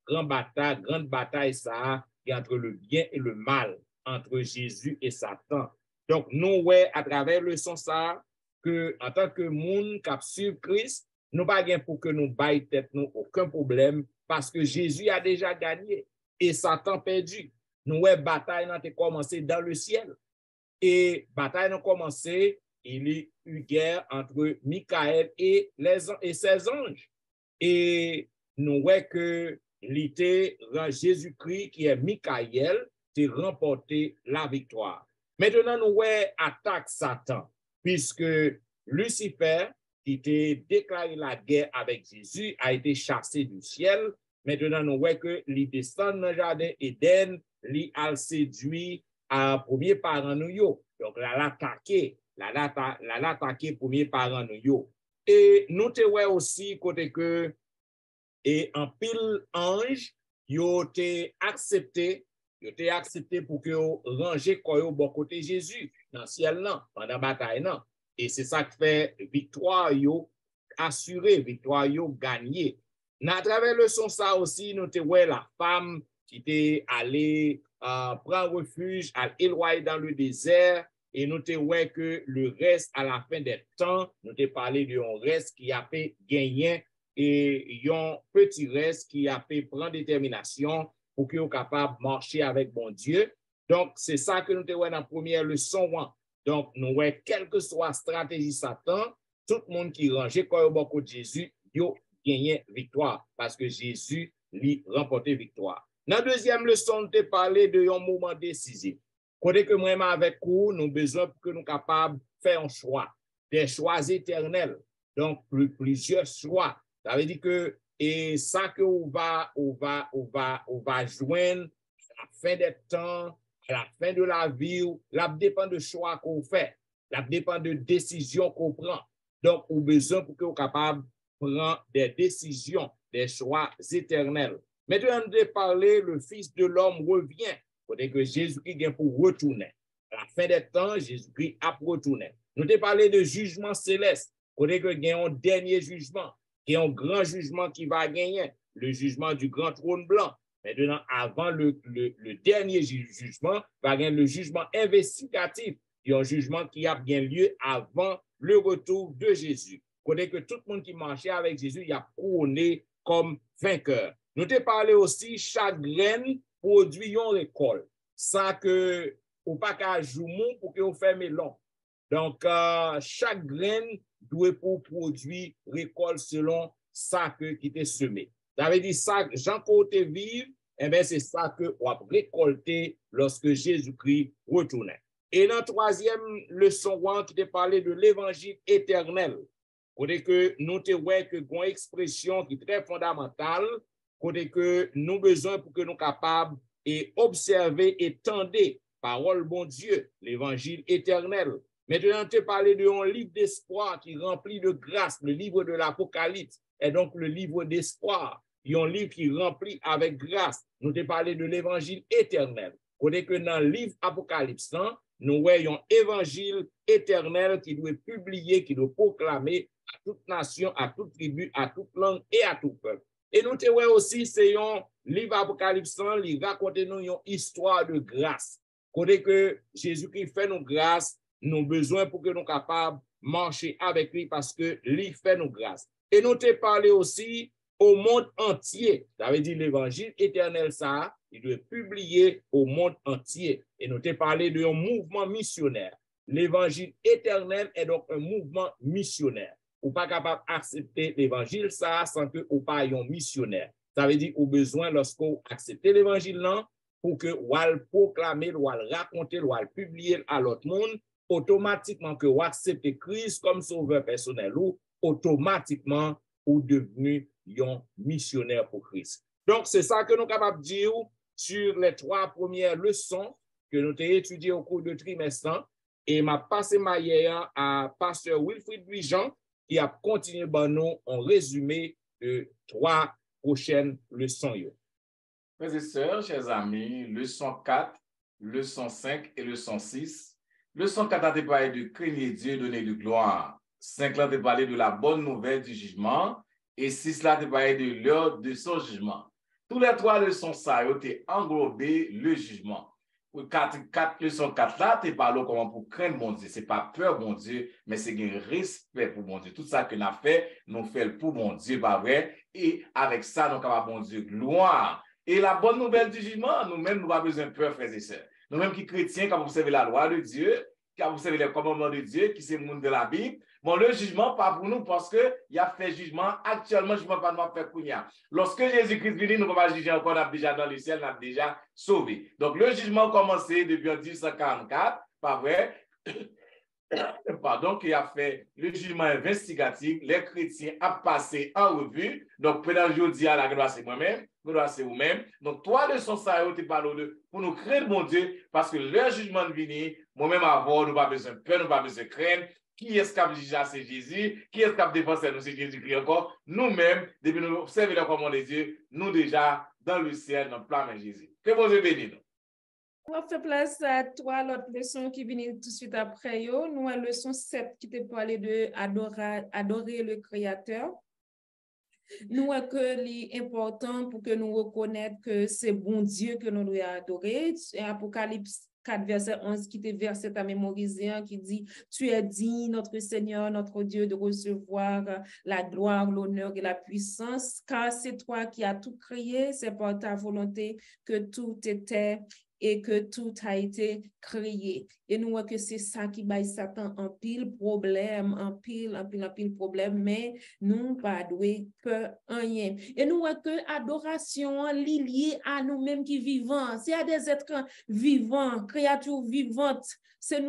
grande bataille ça entre le bien et le mal, entre Jésus et Satan. Donc, nous, ouais, à travers le son ça, que en tant que monde qui suit Christ, nous pas gain pour que nous baille tête nous aucun problème parce que Jésus a déjà gagné et Satan perdu. Nous ouais bataille n'a commencé dans le ciel et bataille n'a commencé, il y a eu guerre entre Michael et ses anges et nous ouais que l'été Jésus-Christ qui est Michael a remporté la victoire. Maintenant nous ouais attaque Satan puisque Lucifer qui était déclaré la guerre avec Jésus, a été chassé du ciel. Maintenant, nous voyons que il descend dans le jardin Éden, il a séduit à premier parent nous. Donc, il a attaqué premier parent nous. Et nous te voyons aussi côté que, et en pile ange, ils ont été acceptés pour que ranger au bon côté Jésus, dans le ciel, pendant la bataille. Et c'est ça qui fait victoire, assuré, victoire, gagné. À travers le son, ça aussi, nous te voyons la femme qui était allée prendre refuge, à éloigner dans le désert, et nous te voyons que le reste, à la fin des temps, nous te parlé de un reste qui a fait gagner et un petit reste qui a fait prendre détermination pour qu'il soit capable de marcher avec bon Dieu. Donc, c'est ça que nous te voyons dans la première leçon. Donc, nous voyons, quelle que soit la stratégie Satan, tout le monde qui range quand beaucoup de Jésus, il gagne victoire parce que Jésus lui remporté victoire. Dans la deuxième leçon, nous avons parlé de un moment décisif. Côté que moi, avec vous, nous avons besoin pour que nous soyons capables de faire un choix, des choix éternels. Donc, plusieurs choix. Ça veut dire que, et ça que on va joindre à la fin des temps, à la fin de la vie, ça dépend de choix qu'on fait, ça dépend de décisions qu'on prend. Donc, on a besoin pour qu'on soit capable de prendre des décisions, des choix éternels. Maintenant, on a parlé, le Fils de l'homme revient. Côté que Jésus-Christ vient pour retourner. À la fin des temps, Jésus-Christ a retourné. Nous avons parlé de jugement céleste. Côté que il y a un dernier jugement, qui est un grand jugement qui va gagner, le jugement du grand trône blanc. Maintenant, avant le dernier jugement, va gagner le jugement investigatif. Il y a un jugement qui a bien lieu avant le retour de Jésus. Côté que tout le monde qui marchait avec Jésus, il a couronné comme vainqueur. Nous te parlé aussi, chaque graine produit une récolte. Ça que, ou pas qu'à jouer pour que vous fassiez melon. Donc, chaque graine doit pour produire récolte selon ça qui est semé. Ça veut dire ça, Jean côte vive, eh bien, c'est ça que on va récolter lorsque Jésus-Christ retourne. Et dans la troisième leçon, qui te parlait de l'évangile éternel, côté que nous te voyons que une expression qui est très fondamentale, côté que nous besoin pour que nous capables et observer et tendre parole bon Dieu, l'évangile éternel. Maintenant, te parler d'un livre d'espoir qui remplit de grâce, le livre de l'Apocalypse, et donc le livre d'espoir. Il y a un livre qui remplit avec grâce. Nous te parlé de l'évangile éternel. Côté que dans le livre Apocalypse, nous voyons un évangile éternel qui doit publier, qui doit proclamer à toute nation, à toute tribu, à toute langue et à tout peuple. Et nous te voyons aussi, c'est un livre Apocalypse, il raconte nous une histoire de grâce. Côté que Jésus-Christ fait nos grâces, nous avons besoin pour que nous soyons capables de marcher avec lui parce que lui fait nos grâces. Et nous te parlé aussi au monde entier. Ça veut dire l'évangile éternel, ça, il doit publier au monde entier. Et nous te parlé d'un mouvement missionnaire. L'évangile éternel est donc un mouvement missionnaire. Ou pas capable d'accepter l'évangile, ça, sans que ou pas un missionnaire. Ça veut dire au besoin, lorsque vous acceptez l'évangile, pour que vous le proclamer, vous le raconter, vous le publier à l'autre monde, automatiquement que vous acceptez Christ comme sauveur personnel ou automatiquement vous devenez un missionnaire pour Christ. Donc, c'est ça que nous sommes capables de dire sur les 3 premières leçons que nous avons étudiées au cours de trimestre. Et m'a passé ma hier à pasteur Wilfrid Louis-Jean qui a continué nous en résumé de 3 prochaines leçons. Frères et sœurs, chers amis, leçon 4, leçon 5 et leçon 6. Leçon 4 a été parlé de craindre Dieu, donner de gloire. 5 a été parlé de la bonne nouvelle du jugement. Et 6 a été parlé de l'heure de son jugement. Tous les 3 leçons, ça a été englobé le jugement. Pour 4 leçons 4 là, tu parles comment pour craindre mon Dieu. Ce n'est pas peur, mon Dieu, mais c'est un respect pour mon Dieu. Tout ça que nous avons fait, nous faisons pour mon Dieu, pas vrai? Et avec ça, nous avons capable mon Dieu, gloire. Et la bonne nouvelle du jugement, nous-mêmes, nous n'avons pas besoin de peur, frères et sœurs. Nous-mêmes qui chrétiens, quand vous observez la loi de Dieu, quand vous observez les commandements de Dieu, qui c'est le monde de la Bible, bon, le jugement, pas pour nous, parce qu'il y a fait jugement. Actuellement, je ne vais pas nous faire courir. Lorsque Jésus-Christ vient, nous ne pouvons pas juger encore, on a déjà dans le ciel, on a déjà sauvé. Donc, le jugement a commencé depuis 1844, pas vrai? Pardon, qui a fait le jugement investigatif, les chrétiens ont passé en revue. Donc, pendant aujourd'hui, à la grâce, c'est moi-même, grâce c'est vous-même. Donc, 3 leçons, ça a été parlé pour nous craindre, mon Dieu, parce que le jugement vient, moi-même avant, nous n'avons pas besoin de peur, nous n'avons pas besoin de craindre. Qui est-ce qui a jugé, c'est Jésus? Qui est-ce qui a défendu nous, c'est Jésus-Christ encore? Nous-mêmes, depuis nous observer le commandement de Dieu, nous déjà dans le ciel, dans le plan de Jésus. Que vous Dieu bénisse nous. On va faire place à 3 autres leçons qui viennent tout de suite après. Nous avons leçon 7 qui te parle de adorer le Créateur. Nous avons que l'important pour que nous reconnaissions que c'est bon Dieu que nous devons adorer. Apocalypse 4, verset 11, qui est verset à mémoriser, qui dit « Tu es digne, notre Seigneur, notre Dieu, de recevoir la gloire, l'honneur et la puissance, car c'est toi qui as tout créé, c'est par ta volonté que tout était et que tout a été créé. » Et nous voyons que c'est ça qui bat Satan en pile problème, en pile problème, mais nous pas doué peur rien. Et nous voyons que adoration liée à nous-mêmes qui vivons. S'il y a des êtres vivants, créatures vivantes, c'est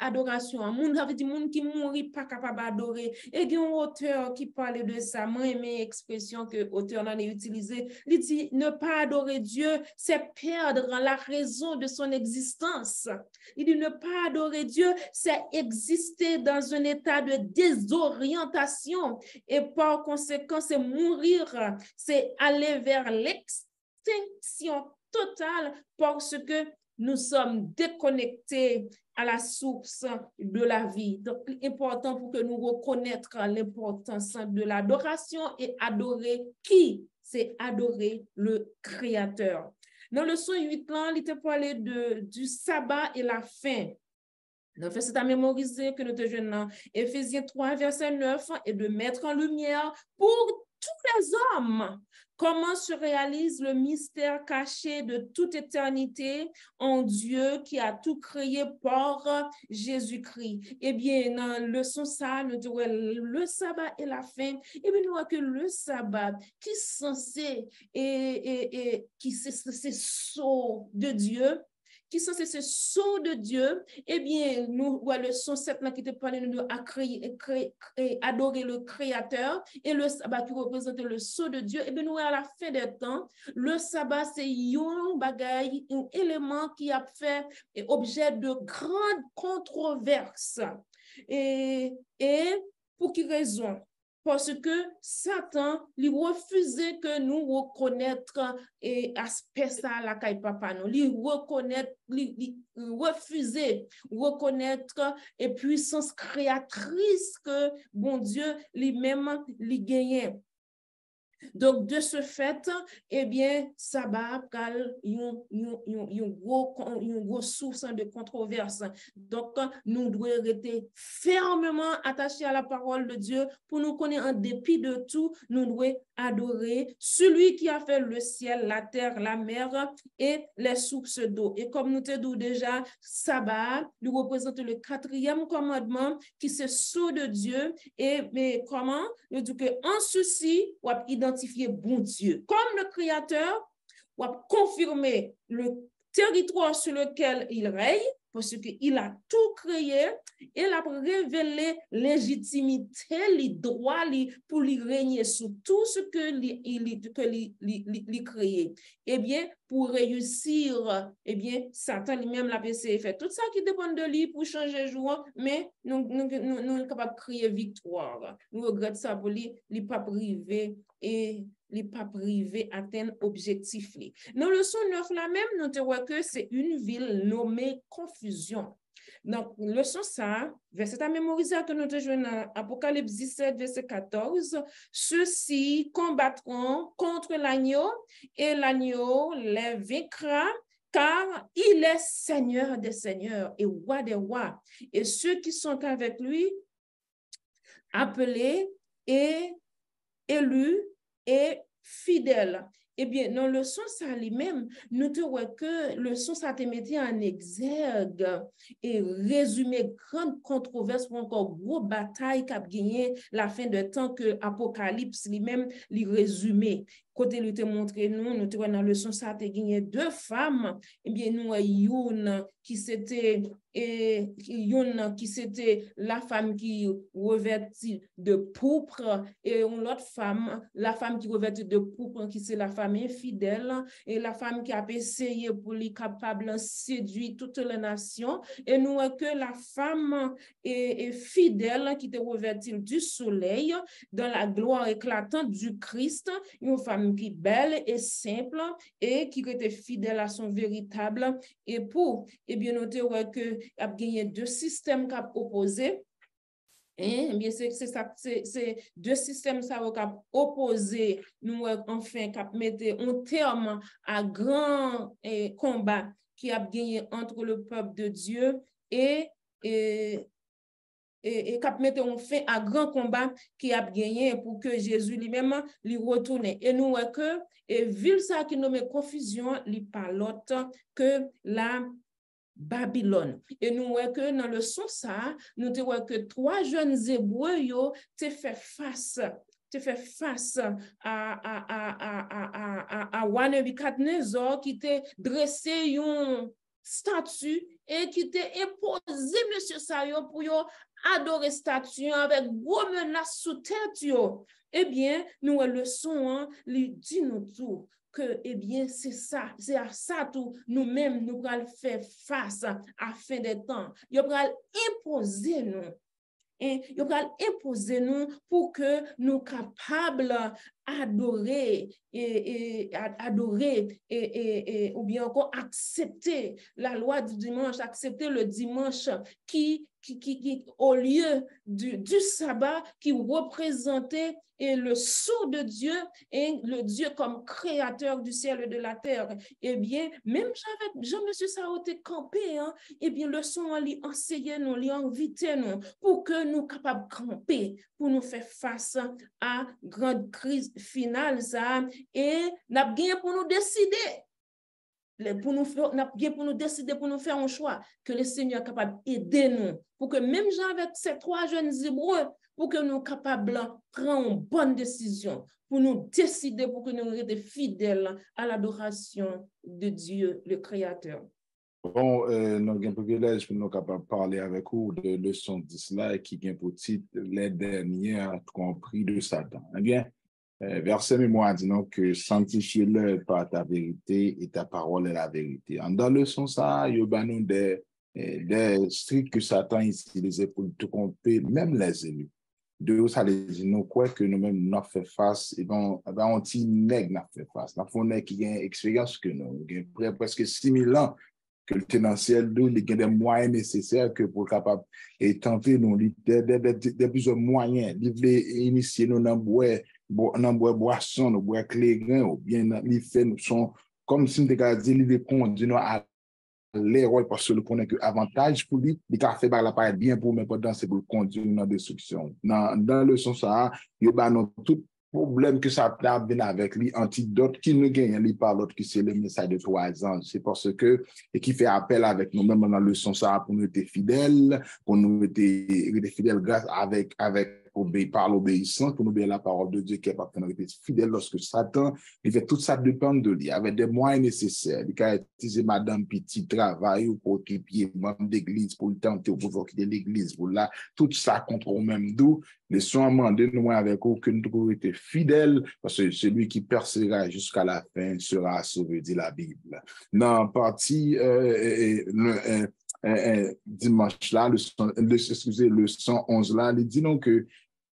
adoration. Moun avait dit moun qui mourit pas capable d'adorer. Et il y a un auteur qui parlait de ça. Moi aimé expression que l'auteur en a utilisé. Il dit ne pas adorer Dieu, c'est perdre la raison de son existence. Il dit ne pas adorer Dieu, c'est exister dans un état de désorientation et par conséquent, c'est mourir, c'est aller vers l'extinction totale parce que nous sommes déconnectés à la source de la vie. Donc, important pour que nous reconnaître l'importance de l'adoration et adorer qui? C'est adorer le Créateur. Dans le leçon 8, il était parlé du sabbat et la faim. Donc, c'est à mémoriser que nous te jeûnons. Éphésiens 3, verset 9, et de mettre en lumière pour tous les hommes comment se réalise le mystère caché de toute éternité en Dieu qui a tout créé par Jésus-Christ. Eh bien, dans le leçon ça, nous disons le sabbat et la fin. Eh bien, nous voyons que le sabbat qui est censé qui c'est sceau de Dieu, qui sont ces sceaux de Dieu, eh bien, nous, le son 7 qui te parle de adorer le Créateur, et le sabbat qui représente le sceau de Dieu, eh bien, nous, à la fin des temps, le sabbat, c'est un bagage, un élément qui a fait objet de grandes controverses. Et pour quelle raison? Parce que Satan lui refusait que nous reconnaître et aspect ça la caille papa nous lui reconnaître refuser reconnaître et puissance créatrice que bon Dieu lui-même lui gagnait. Donc, de ce fait, eh bien, ça va une grosse source de controverse. Donc, nous devons rester fermement attachés à la parole de Dieu pour nous connaître en dépit de tout. Nous devons adorer celui qui a fait le ciel, la terre, la mer et les sources d'eau. Et comme nous te disons déjà, sabbat nous représente le 4e commandement qui se sceau de Dieu. Mais comment? Nous disons qu'en ceci, on va identifier bon Dieu. Comme le Créateur, on va confirmer le territoire sur lequel il règne, parce qu'il a tout créé, il a révélé légitimité, les droits pour lui régner sur tout ce que il créé. Eh bien, pour réussir, eh bien, Satan lui-même l'a fait tout ça qui dépend de lui pour changer jour, mais nous sommes capables de créer victoire. Nous regrettons ça pour lui, il n'est pas privé et il n'est pas privé atteindre objectif. Dans le leçon 9, là même, nous te voyons que c'est une ville nommée Confusion. Donc, leçon ça, verset à mémoriser que nous te jouons dans Apocalypse 17, verset 14. Ceux-ci combattront contre l'agneau et l'agneau les vaincra car il est Seigneur des seigneurs et roi des rois. Et ceux qui sont avec lui, appelés et élus et fidèles. Eh bien, dans le son ça lui-même, nous te voyons que le son ça te mettait en exergue et résumé grande controverse pour encore gros bataille qu'a gagné la fin de temps que Apocalypse lui-même lui résumé. Côté lui te montré nous te voyons dans le son ça te gagné 2 femmes. Eh bien, nous une qui c'était la femme qui revêtit de pourpre et une autre femme, la femme qui revêtit de pourpre qui c'est la femme infidèle et la femme qui a essayé pour lui capable de séduire toutes les nations et nous que la femme est fidèle qui te revêtit du soleil dans la gloire éclatante du Christ, une femme qui est belle et simple et qui était fidèle à son véritable époux. Et bien noté que a gagné 2 systèmes qui opposés. Et bien c'est 2 systèmes ça va opposer nous enfin qui mettre un terme à grand combat qui a gagné entre le peuple de Dieu et cap mettre un fin à grand combat qui a gagné pour que Jésus lui-même lui retourne. Et nous voyons que ville ça qui nomme confusion, li pas l'autre que la Babylone. Et nous voyons que dans le son ça, nous te voyons que 3 jeunes Hébreux yo te fait face à Nebuchadnezzar qui t'a dressé un statue et qui t'a imposé monsieur Sayo pour adorer statue avec gros menaces sous tête yo. Eh bien, nous le son lui dit nous tout que eh bien c'est ça, c'est à ça tout nous-mêmes nous allons faire face à fin des temps. Yo pral imposer nous. Et il va imposer nous pour que nous capables adorer ou bien encore accepter la loi du dimanche, accepter le dimanche qui au lieu du sabbat qui représentait et le sceau de Dieu et le Dieu comme créateur du ciel et de la terre. Eh bien, même Jean-Monsieur Saoté campé, hein, eh bien, le son lui enseigner nous, lui inviter nous pour que nous capables de camper, pour nous faire face à grande crise finale, ça, et n'a bien pour nous décider. Pour nous décider, pour nous faire un choix, que le Seigneur est capable d'aider nous, pour que même avec ces 3 jeunes Hébreux, pour que nous soyons capables de prendre une bonne décision, pour nous décider, pour que nous restions fidèles à l'adoration de Dieu, le Créateur. Bon, nous avons un privilège pour nous capables de parler avec vous de leçon 10 là, qui vient pour titre les dernières tromperies de Satan. Eh bien, verset mémoire dit non que sanctifie-le par ta vérité et ta parole est la vérité. Dans le sens ça, il y a des stricts que Satan utilisait pour tromper même les élus. De ça les dit nous quoi que nous-mêmes nous fait face et ben on dit nèg n'a fait face. La fond qui a expérience que nous presque 6000 ans que le ténentiel d'où il y a des moyens nécessaires que pour capable et tenter nous des plusieurs moyens initier nous dans boisson nous boire clairin ou bien il fait nous sont comme si nous dit il conduit nous à l'erreur parce que le connaît que avantage pour lui il a fait la paraître bien pour mais pendant c'est pour conduire dans destruction dans le sens ça il y a tout problème que ça vient avec lui antidote qui nous gagne lui par l'autre qui c'est le message de 3 ans c'est parce que et qui fait appel avec nous même dans le sens ça pour nous être fidèles pour nous être fidèles grâce avec par l'obéissance pour nous obéir la parole de Dieu qui est pas fidèle lorsque Satan il fait tout ça dépend de lui avec des moyens nécessaires il a utilisé madame petit travail ou pour occuper membre d'église pour le tenter pour provoquer l'église pour là tout ça contre même d'où les soins demandés nous avec aucune autorité fidèle parce que celui qui persévérera jusqu'à la fin sera sauvé dit la Bible dans partie dimanche là le 111 là il dit non que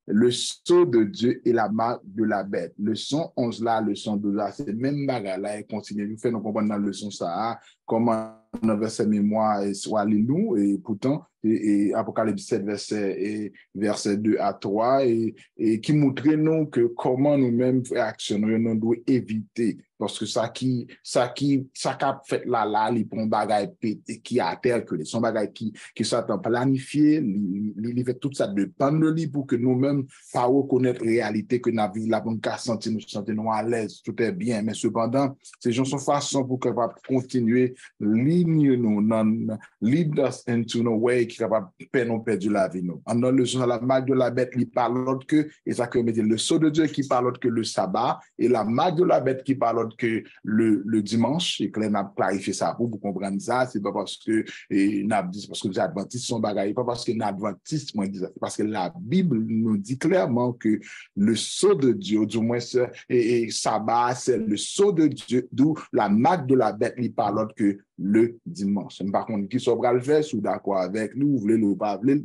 le sceau de Dieu et la marque de la bête. Le 111 là, le 112 là, c'est le même bagarre là, et continue. Nous faisons comprendre dans le son ça, comment dans le verset mémoire, soit nous, et pourtant, et Apocalypse 7, verset 2 à 3, et qui montre nous que comment nous-mêmes réactionnons, nous devons éviter. Parce que ça qui a fait là, les bons bagailles qui à terre, que les son bagailles qui sont planifiés, il fait tout ça dépend de lui pour que nous-mêmes, pas reconnaître la réalité que nous avons la bonne qu'à sentir, nous sentons à l'aise, tout est bien. Mais cependant, ces gens sont façon pour que continuer, lead us into no way qui est capable de nous perdre la vie. En dans le son, la marque de la bête, il parle autre que, et ça que le sceau de Dieu qui parle autre que le sabbat, et la marque de la bête qui parle autre que le dimanche, et que nous avons clarifié ça pour vous comprendre ça, c'est pas parce que nous avons dit, parce que les adventistes sont bagailles, pas parce que les adventistes, c'est parce que la Bible nous dit clairement que le sceau de Dieu, du moins, et sabbat, c'est le sceau de Dieu, d'où la marque de la bête, il parle autre que le dimanche. Par contre, qui soit le faire, si d'accord avec nous, vous voulez ou pas, vous voulez,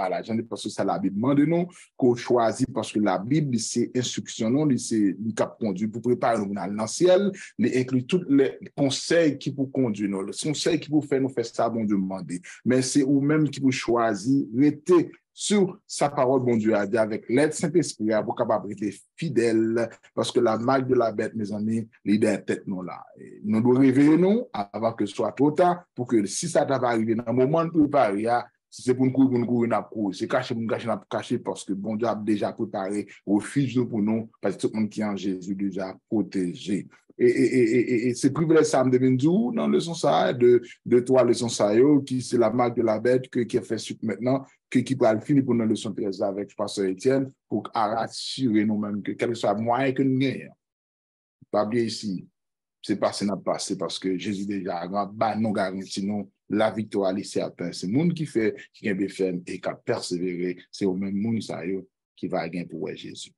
la gente parce que c'est la Bible demande nous qu'on choisit parce que la Bible, c'est instruction, non, c'est le cap conduit pour préparer nous dans le ciel, les inclut tous les conseils qui vous conduisent, les conseils qui vous fait nous faire ça, bon Dieu demander. Mais c'est ou même qui vous choisit, restez sur sa parole, bon Dieu a dit, avec l'aide Saint-Esprit, pour capable être fidèle, parce que la marque de la bête, mes amis, l'idée est tête nous là. Et nous devons réveiller nous avant que ce soit trop tard, pour que si ça va arriver dans un moment de préparer, si c'est pour nous courir, c'est caché, parce que bon Dieu a déjà préparé refuge pour nous, parce que tout le monde qui est en Jésus déjà protégé. Et c'est privilège ça me devine dans le son ça de toi le son ça qui c'est la marque de la bête qui a fait suite maintenant qui va le finir pour nous le son 13 avec pasteur Étienne pour rassurer nous-mêmes que quel que soit moyen que nous gagnons pas bien ici c'est passé n'a passé parce que Jésus déjà nous garantit nous la victoire est certaine c'est monde qui fait qui est bien ferme et qui a persévéré c'est au même monde ça qui va gagner pour Jésus.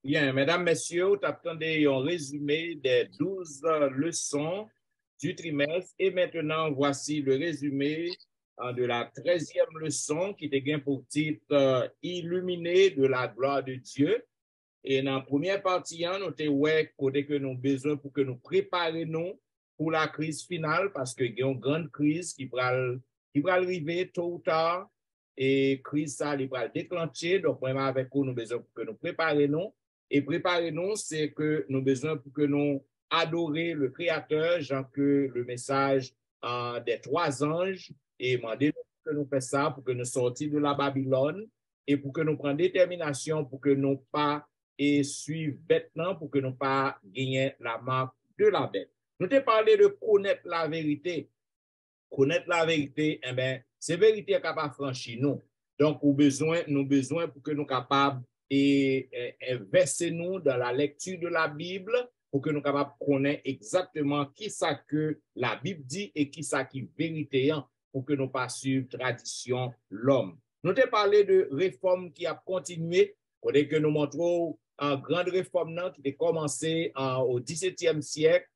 Bien, mesdames, messieurs, vous attendez un résumé des 12 leçons du trimestre. Et maintenant, voici le résumé de la 13e leçon qui était pour titre Illuminé de la gloire de Dieu. Et dans la première partie, nous avons côté que nous avons besoin pour que nous préparions pour la crise finale parce qu'il y a une grande crise qui va qui va arriver tôt ou tard, et crise ça, il va déclencher. Donc, vraiment, avec vous, nous besoin pour que nous préparions. Et préparer-nous, c'est que nous besoin pour que nous adorer le Créateur, genre que le message des 3 anges, et demander que nous fassions ça pour que nous sortions de la Babylone, et pour que nous prenions détermination, pour que nous pas et suivre bêtement, pour que nous pas gagner la marque de la bête. Nous t'ai parlé de connaître la vérité. Connaître la vérité, eh bien, c'est vérité capable de franchir nous. Donc, nous besoin pour que nous capables et verser nous dans la lecture de la Bible pour que nous capables de connaître exactement qui ça que la Bible dit et qui ça qui est vérité pour que nous pas suivre tradition l'homme. Nous t'ai parlé de réforme qui a continué, que nous montrons une grande réforme qui a commencé au XVIIe siècle,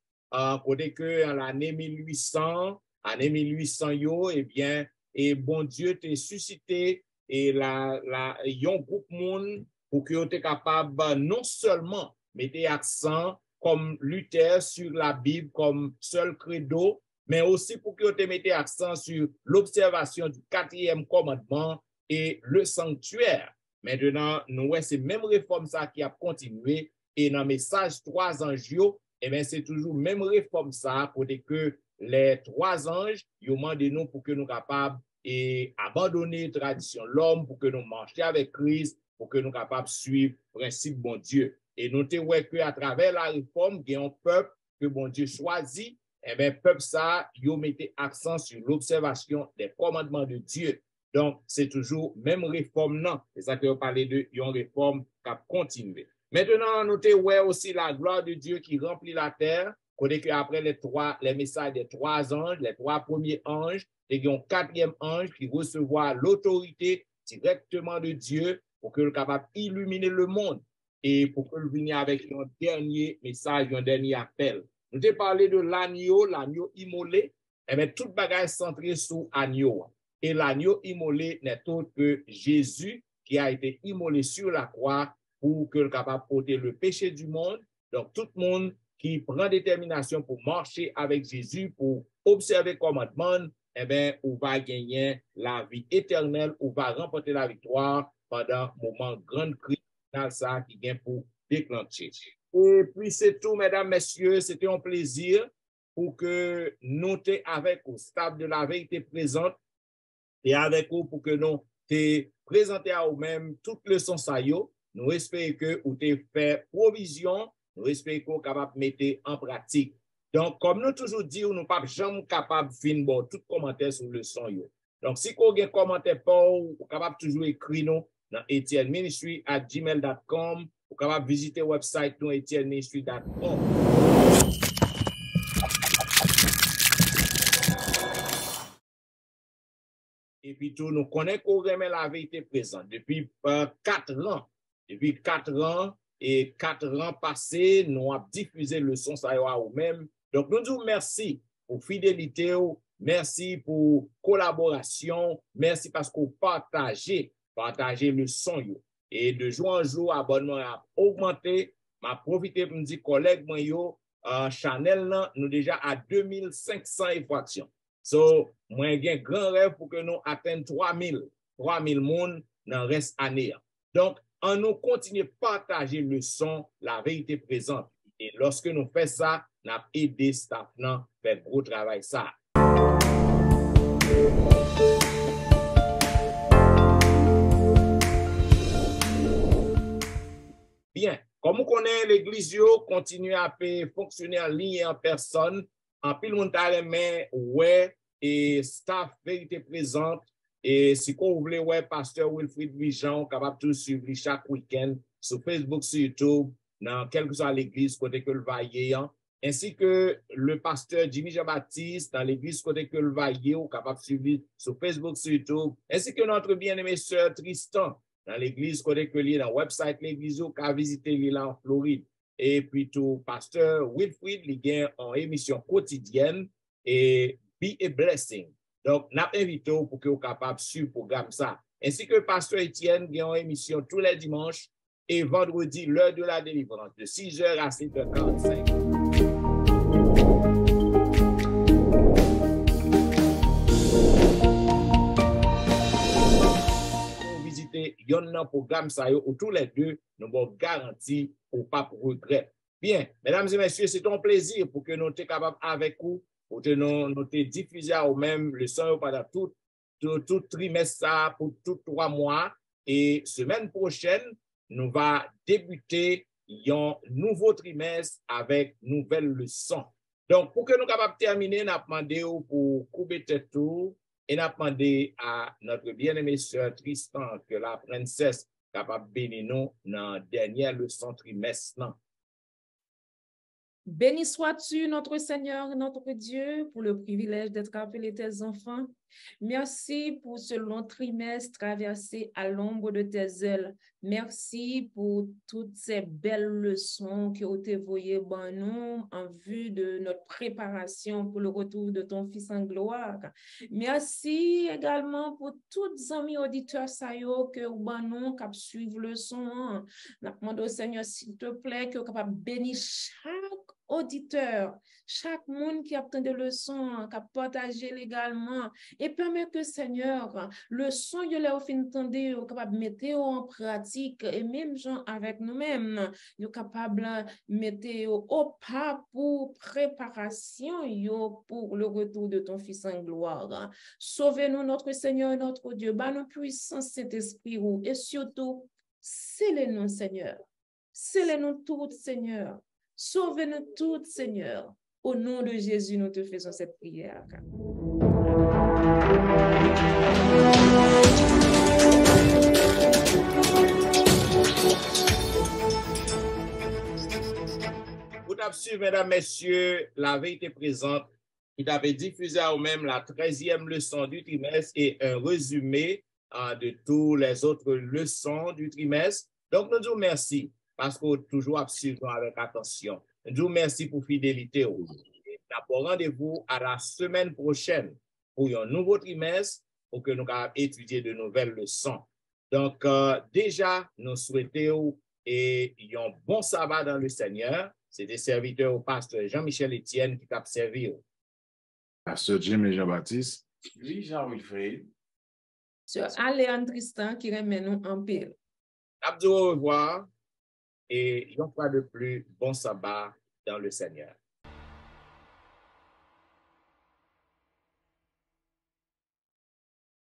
côté que en l'année 1800, eh bien, et bon Dieu t'a suscité et yon groupe monde pour que vous soyez capable non seulement mettre accent comme Luther sur la Bible comme seul credo, mais aussi pour que vous mettez accent sur l'observation du 4e commandement et le sanctuaire. Maintenant, nous voyons ces mêmes réformes ça qui a continué et dans le message 3 anges, eh bien, c'est toujours même réforme ça pour que les 3 anges, ils demandent nous pour que nous capables et abandonner la tradition l'homme, pour que nous marchions avec Christ, pour que nous capables de suivre le principe bon Dieu. Et notez qu'à travers la réforme, il y a un peuple que bon Dieu choisit, eh bien, peuple ça, ils mettent accent sur l'observation des commandements de Dieu. Donc, c'est toujours même réforme, non. C'est ça que vous parlez de une réforme qui a continué. Maintenant, notez aussi la gloire de Dieu qui remplit la terre. Côté que après les messages des 3 anges, les 3 premiers anges, et il y a un 4e ange qui recevra l'autorité directement de Dieu pour que le capable illuminer le monde et pour que le venir avec un dernier message, un dernier appel. Nous t'ai parlé de l'agneau immolé, et bien toute bagage centrée sur l'agneau. Et l'agneau immolé n'est autre que Jésus qui a été immolé sur la croix pour que le capable porter le péché du monde. Donc tout le monde qui prend détermination pour marcher avec Jésus, pour observer le commandement, eh bien, on va gagner la vie éternelle, on va remporter la victoire pendant un moment grande crise ça qui vient pour déclencher. Et puis c'est tout, mesdames, messieurs, c'était un plaisir pour que nous t'ayons avec au stade de la vérité présente et avec vous pour que nous t'ayons présenté à vous-même toutes les leçons ça yo. Nous espérons que vous t'ayez fait provision. Nous espérons qu'on est capable de mettre en pratique. Donc, comme nous toujours dit, nous ne sommes pas jamais capables de finir bon, tout commentaire sur le son. Donc, si vous avez un commentaire pour vous, vous êtes capable toujours écrire nous dans etienneministry@gmail.com. Vous êtes capable de visiter le website nous etienneministry.com. Et puis, tout, nous connaissons qu'on remet la vérité présente depuis 4 ans. Depuis 4 ans, et 4 ans passés, nous avons diffusé le son ça ou même. Donc, nous disons merci pour fidélité, merci pour collaboration, merci parce que vous partagez le son. Et de jour en jour, l'abonnement a augmenté. Je profite pour me dire, collègues, Chanel, nous déjà à 2500 effractions. So, moi, j'ai un grand rêve pour que nous atteignions 3000 personnes dans le reste de l'année. Donc, on nous continue à partager le son, la vérité présente. Et lorsque nous faisons ça, nous avons aidé staff à faire gros travail ça. Bien, comme vous connaissez, l'église continue à fonctionner en ligne et en personne. En pile montagne, ouais, et staff vérité présente. Et si vous voulez, ouais, pasteur Wilfrid Vision, capable de suivre chaque week-end sur Facebook, sur YouTube, dans quelle que soit l'église côté que le vaillé, ainsi que le pasteur Jimmy Jean-Baptiste dans l'église côté que le vaillé, capable de suivre sur Facebook, sur YouTube, ainsi que notre bien-aimé sœur Tristan dans l'église côté que lié dans le website l'église qui a visité l'île en Floride. Et puis tout, pasteur Wilfrid, il gagne en émission quotidienne et Be a Blessing. Donc, nous invitons pour que vous soyez capables de suivre le programme ça. Ainsi que pasteur Etienne qui a une émission tous les dimanches et vendredi, l'heure de la délivrance, de 6h à 7h45. yon nan programme ça yo, ou tous les deux, nous avons garanti ou pas pour regret. Bien, mesdames et messieurs, c'est un plaisir pour que nous soyons capables avec vous, pour que nous diffuser au même le son pendant tout trimestre, pour tout 3 mois. Et semaine prochaine, nous va débuter un nouveau trimestre avec nouvelles leçons. Donc, pour que nous soyons capables de terminer, nous avons demandé pour couper tête tout et nous avons demandé à notre bien-aimée sœur Tristan que la princesse capable de bénir nous dans la dernière leçon trimestre. Béni sois-tu, notre Seigneur, notre Dieu, pour le privilège d'être appelé tes enfants. Merci pour ce long trimestre traversé à l'ombre de tes ailes. Merci pour toutes ces belles leçons qui ont été voyées par nous en vue de notre préparation pour le retour de ton Fils en gloire. Merci également pour tous les amis auditeurs saillots que nous qui suivent le son. Nous demandons au Seigneur, s'il te plaît, que vous capable de bénir chaque auditeur, chaque monde qui a obtenu des leçons, qui a partagé légalement, et permet que, Seigneur, le son de leur fin entendre, capable de mettre en pratique, et même gens avec nous-mêmes, nous capable de mettre au pas pour préparation pour le retour de ton Fils en gloire. Sauvez-nous, notre Seigneur et notre Dieu, par nos puissances, Saint-Esprit, et surtout, scellez-nous, Seigneur. Scellez-nous toutes, Seigneur. Sauve-nous toutes, Seigneur. Au nom de Jésus, nous te faisons cette prière. Vous avez su, mesdames, messieurs, la vérité présente qui avait diffusé à vous-même la 13e leçon du trimestre et un résumé de toutes les autres leçons du trimestre. Donc, nous disons merci. Parce que toujours suivons avec attention. Je vous remercie pour fidélité. Nous avons rendez-vous à la semaine prochaine pour un nouveau trimestre pour que nous puissions étudier de nouvelles leçons. Donc, déjà, nous souhaitons un bon sabbat dans le Seigneur. C'est des serviteurs au pasteur Jean-Michel Etienne qui t'a servi. Pasteur Jim et Jean-Baptiste. Oui, Jean-Wilfrid. Sœur Aléane Tristan qui remet nous en pile. Au revoir. Et une fois de plus, bon sabbat dans le Seigneur.